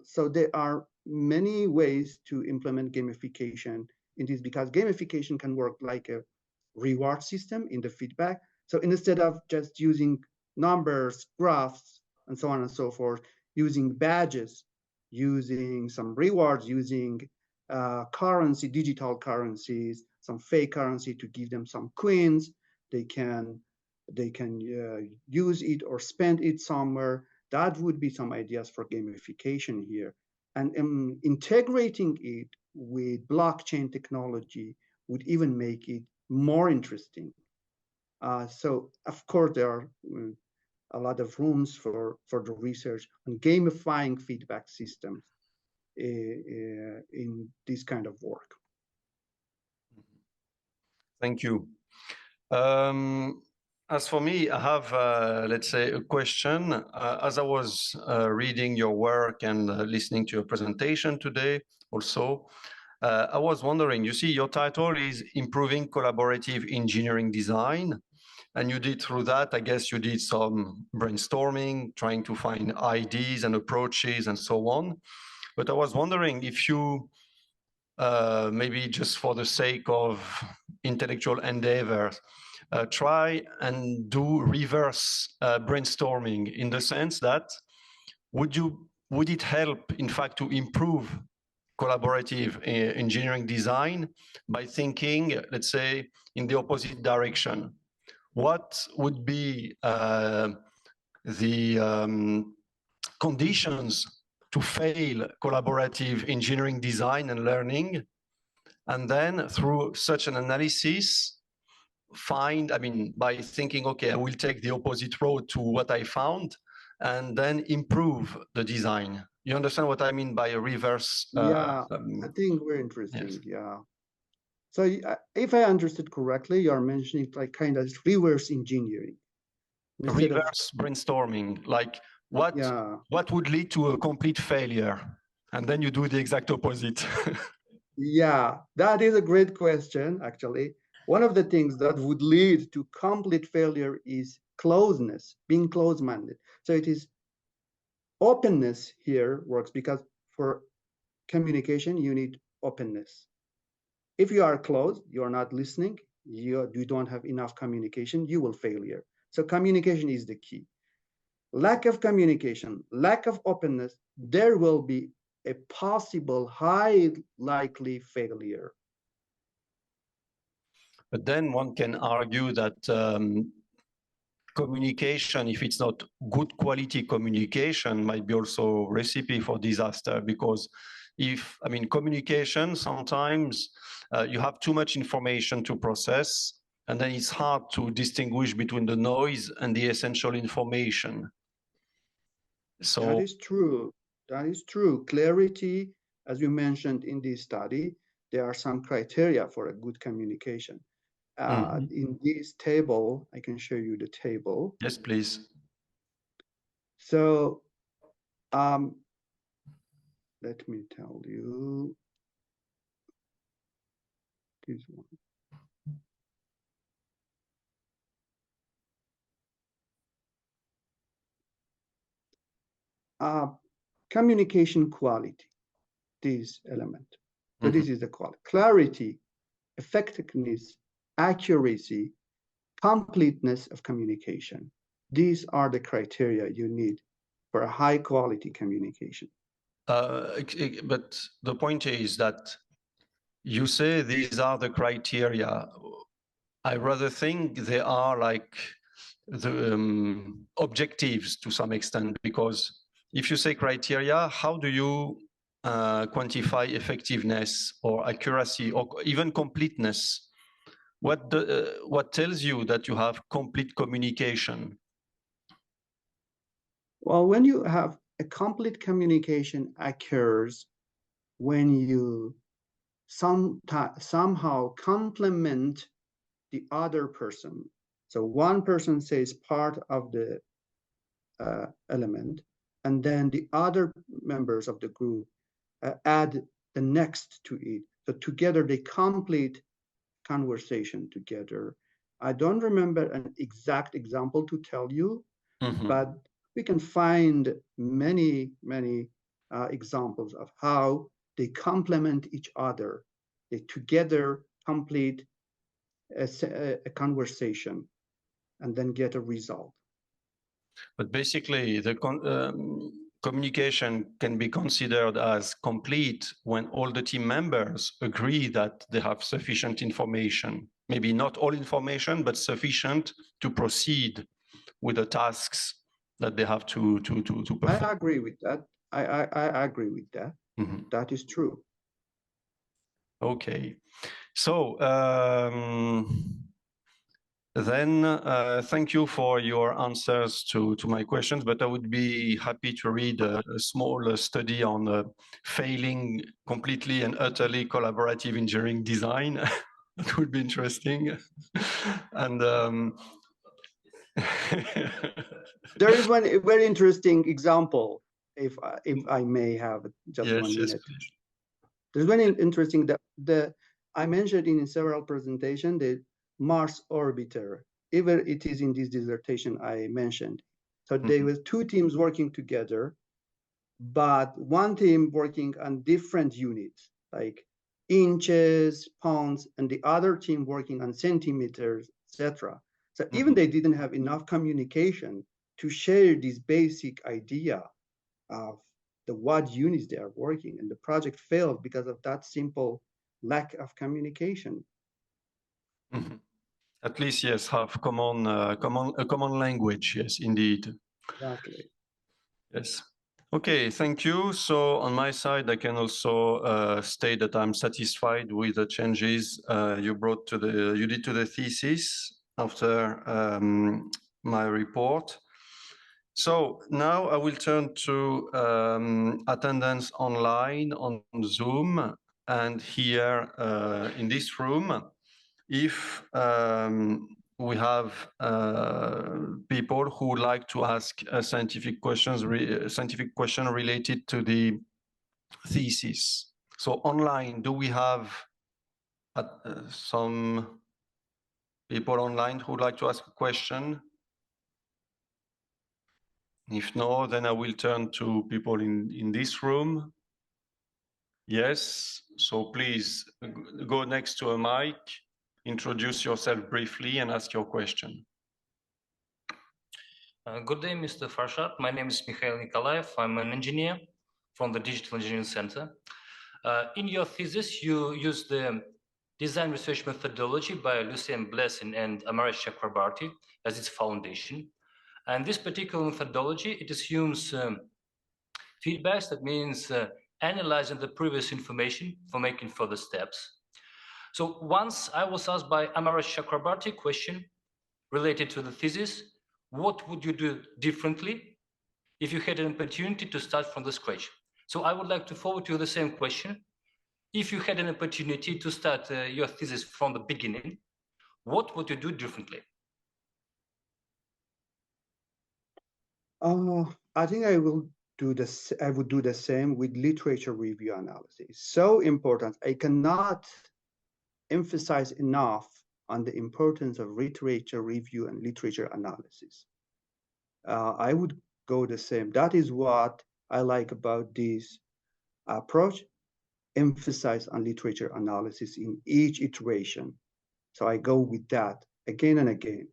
So there are many ways to implement gamification in this, because gamification can work like a reward system in the feedback. So instead of just using numbers, graphs, and so on and so forth, using badges, using some rewards, using currency, digital currencies, some fake currency to give them some coins, they can use it or spend it somewhere. That would be some ideas for gamification here. And integrating it with blockchain technology would even make it more interesting. So of course, there are a lot of rooms for the research on gamifying feedback systems in this kind of work. Thank you. As for me, I have, let's say, a question. As I was reading your work and listening to your presentation today also, I was wondering, you see, your title is Improving Collaborative Engineering Design. And you did through that, I guess you did some brainstorming, trying to find ideas and approaches and so on. But I was wondering if you, maybe just for the sake of intellectual endeavors, try and do reverse brainstorming, in the sense that would it help, in fact, to improve collaborative engineering design by thinking, let's say, in the opposite direction? What would be the conditions to fail collaborative engineering design and learning? And then through such an analysis, find, I mean, by thinking, okay, I will take the opposite road to what I found, and then improve the design. You understand what I mean by a reverse? Yeah, I think very interesting. Yes. Yeah. So if I understood correctly, you are mentioning like kind of reverse engineering. Instead of, reverse brainstorming, like what would lead to a complete failure? And then you do the exact opposite. yeah, that is a great question, actually. One of the things that would lead to complete failure is closeness, being close-minded. So it is openness here works, because for communication, you need openness. If you are closed, you are not listening, you don't have enough communication, you will failure. So communication is the key. Lack of communication, lack of openness, there will be a possible high likely failure. But then one can argue that communication, if it's not good quality communication, might be also a recipe for disaster, because if, I mean, communication, sometimes you have too much information to process, and then it's hard to distinguish between the noise and the essential information. So that is true. That is true. Clarity, as you mentioned in this study, there are some criteria for a good communication. In this table, I can show you the table. Yes, please. So let me tell you this one. Communication quality, this element. So this is the quality. Clarity, effectiveness, accuracy, completeness of communication. These are the criteria you need for a high quality communication. But the point is that you say these are the criteria. I rather think they are like the objectives to some extent, because if you say criteria, how do you quantify effectiveness or accuracy or even completeness? What tells you that you have complete communication? Well, when you have a complete communication occurs when you somehow complement the other person. So one person says part of the element, and then the other members of the group add the next to it. So together they complete conversation together. I don't remember an exact example to tell you, but we can find many examples of how they complement each other. They together complete a conversation and then get a result. But basically, the communication can be considered as complete when all the team members agree that they have sufficient information. Maybe not all information, but sufficient to proceed with the tasks that they have to perform. I agree with that. I agree with that. That is true. Okay. So then thank you for your answers to my questions, but I would be happy to read a small study on failing completely and utterly collaborative engineering design. It would be interesting. And there is one very interesting example, if I may have just 1 minute. Yes, there's one interesting that I mentioned in several presentations, the Mars orbiter. Even it is in this dissertation I mentioned. So there was 2 teams working together, but one team working on different units, like inches, pounds, and the other team working on centimeters, etc. So even they didn't have enough communication to share this basic idea of what units they are working, and the project failed because of that simple lack of communication. At least, yes, have a common language. Yes, indeed. Exactly. Yes. Okay, thank you. So on my side, I can also state that I'm satisfied with the changes you did to the thesis after my report. So now I will turn to attendance online on Zoom and here in this room. If we have people who would like to ask scientific questions related to the thesis. So online, do we have some people online who would like to ask a question? If no, then I will turn to people in this room. Yes, so please go next to a mic, introduce yourself briefly and ask your question. Good day, Mr. Farshad. My name is Mikhail Nikolaev. I'm an engineer from the Digital Engineering Center. In your thesis, you used the design research methodology by Lucien Blessing and Amaresh Chakrabarty as its foundation. And this particular methodology, it assumes feedbacks. That means analyzing the previous information for making further steps. So once I was asked by Amaresh Chakrabarty question related to the thesis, what would you do differently if you had an opportunity to start from the scratch? So I would like to forward to you the same question. If you had an opportunity to start your thesis from the beginning, what would you do differently? I think I would do the same with literature review analysis. So important. I cannot emphasize enough on the importance of literature review and literature analysis. I would go the same. That is what I like about this approach, emphasize on literature analysis in each iteration. So I go with that again and again.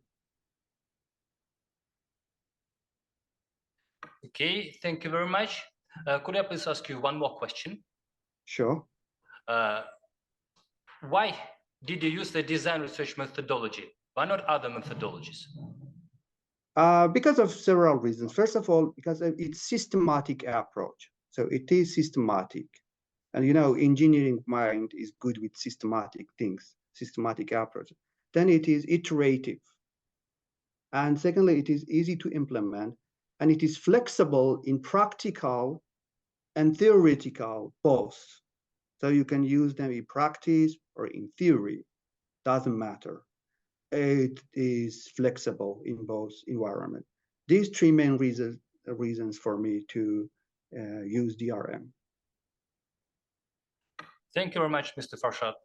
Okay, thank you very much. Could I please ask you one more question? Sure. Why did you use the design research methodology? Why not other methodologies? Because of several reasons. First of all, because of its systematic approach. So it is systematic. And you know, engineering mind is good with systematic things, systematic approach. Then it is iterative. And secondly, it is easy to implement, and it is flexible in practical and theoretical both. So you can use them in practice or in theory, doesn't matter. It is flexible in both environments. These three main reasons for me to use DRM. Thank you very much, Mr. Farshad.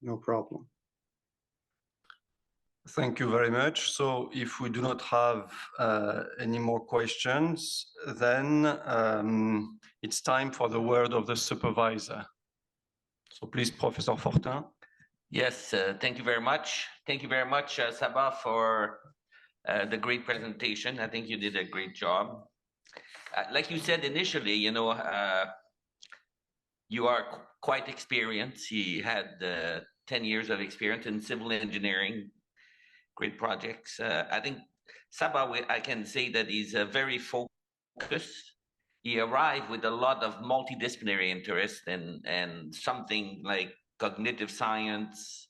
No problem. Thank you very much. So if we do not have any more questions, then it's time for the word of the supervisor. So please, Professor Fortin. Yes, thank you very much. Thank you very much, Sabah, for the great presentation. I think you did a great job. Like you said initially, you know, you are quite experienced. He had 10 years of experience in civil engineering, great projects. I think Sabah, I can say that he's very focused. He arrived with a lot of multidisciplinary interest and something like cognitive science,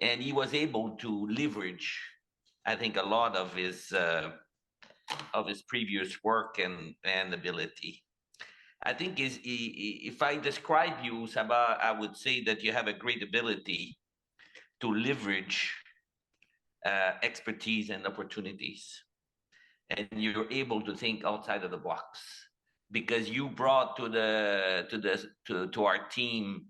and he was able to leverage, I think, a lot of his previous work and ability. I think if I describe you, Sabah, I would say that you have a great ability to leverage expertise and opportunities, and you're able to think outside of the box because you brought to our team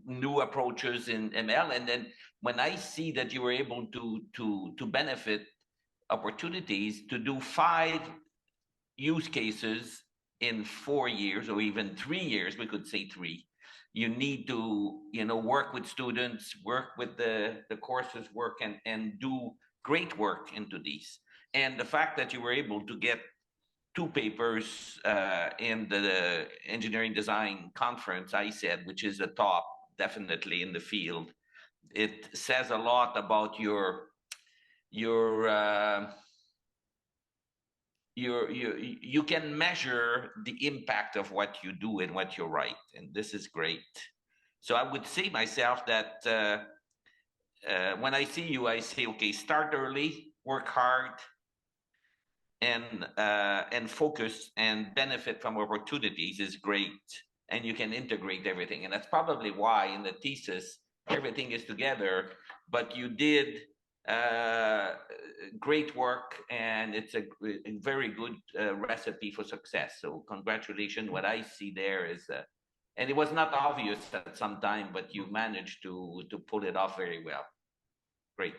new approaches in ML, and then when I see that you were able to benefit opportunities to do 5 use cases in 4 years or even 3 years, we could say 3. You need to, you know, work with students, work with the courses, work and do great work into these. And the fact that you were able to get 2 papers in the engineering design conference, I said, which is the top definitely in the field, it says a lot about you can measure the impact of what you do and what you write, and this is great. So I would say myself that when I see you, I say, okay, start early, work hard, and focus and benefit from opportunities is great, and you can integrate everything. And that's probably why in the thesis everything is together, but you did great work, and it's a very good recipe for success. So congratulations. What I see there is, and it was not obvious at some time, but you managed to pull it off very well. Great.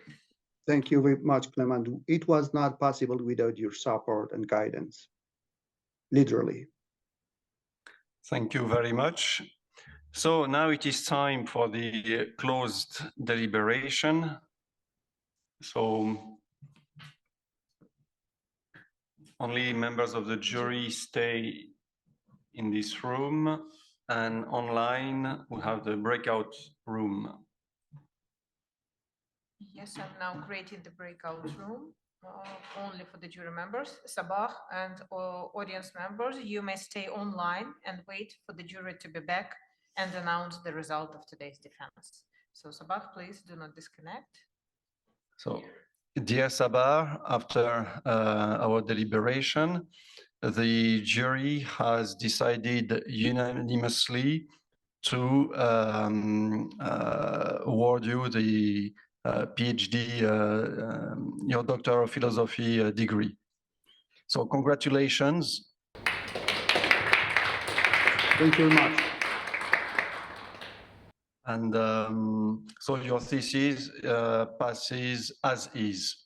Thank you very much, Clement. It was not possible without your support and guidance, literally. Thank you very much. So now it is time for the closed deliberation. So only members of the jury stay in this room, and online we have the breakout room. Yes, I'm now creating the breakout room only for the jury members. Sabah and audience members, you may stay online and wait for the jury to be back and announce the result of today's defense. So Sabah, please do not disconnect. So, dear Sabah, after our deliberation, the jury has decided unanimously to award you the PhD, your Doctor of Philosophy degree. So congratulations. Thank you very much. And so your thesis passes as is.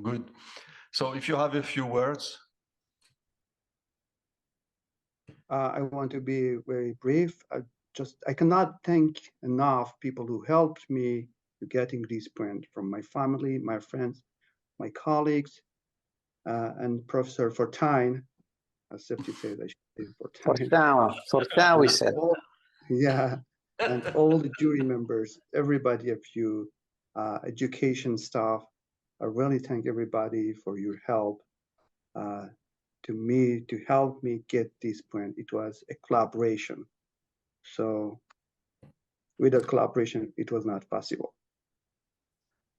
Good. So if you have a few words. I want to be very brief. I cannot thank enough people who helped me to getting this print, from my family, my friends, my colleagues, and Professor Fortuyn, as Septi said, I should say Fortuyn, we said. Yeah, and all the jury members, everybody of you, education staff. I really thank everybody for your help to help me get this print. It was a collaboration. So without collaboration, it was not possible.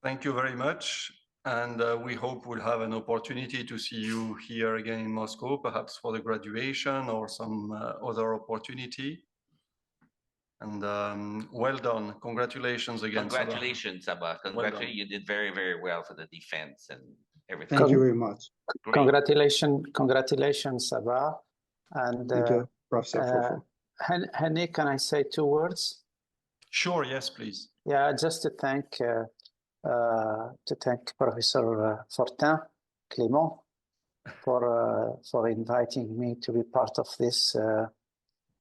Thank you very much. And we hope we'll have an opportunity to see you here again in Moscow, perhaps for the graduation or some other opportunity. And well done. Congratulations again. Congratulations, Sabah. Congratulations. Well, you did very, very well for the defense and everything. Thank you very much. Congratulations, Sabah. And thank you, Professor Fufu. Hani, can I say 2 words? Sure, yes, please. Yeah, just to thank Professor Fortuyn, Clément, for inviting me to be part of this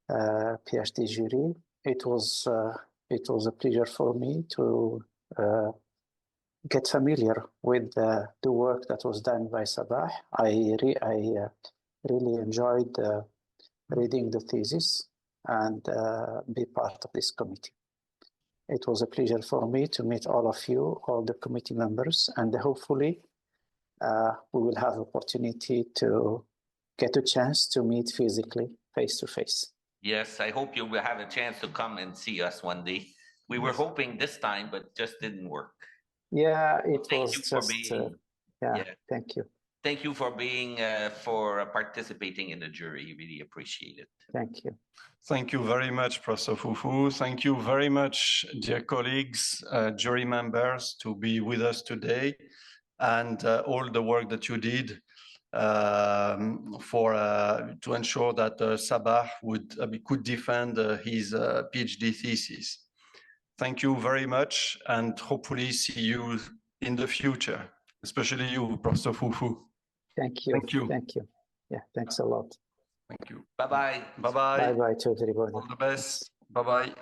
PhD jury. It was a pleasure for me to get familiar with the work that was done by Sabah. I really enjoyed reading the thesis and be part of this committee. It was a pleasure for me to meet all of you, all the committee members, and hopefully we will have opportunity to get a chance to meet physically, face to face. Yes, I hope you will have a chance to come and see us one day. We were hoping this time, but just didn't work. Yeah, it thank was you for just, being, thank you. Thank you for being, for participating in the jury. Really appreciate it. Thank you. Thank you very much, Professor Fufu. Thank you very much, dear colleagues, jury members, to be with us today, and all the work that you did to ensure that Sabah could defend his PhD thesis. Thank you very much, and hopefully see you in the future, especially you, Professor Fufu. Thank you. Thank you. Thank you. Yeah, thanks a lot. Thank you. Bye-bye. Bye-bye. Bye-bye to everybody. All the best. Bye-bye.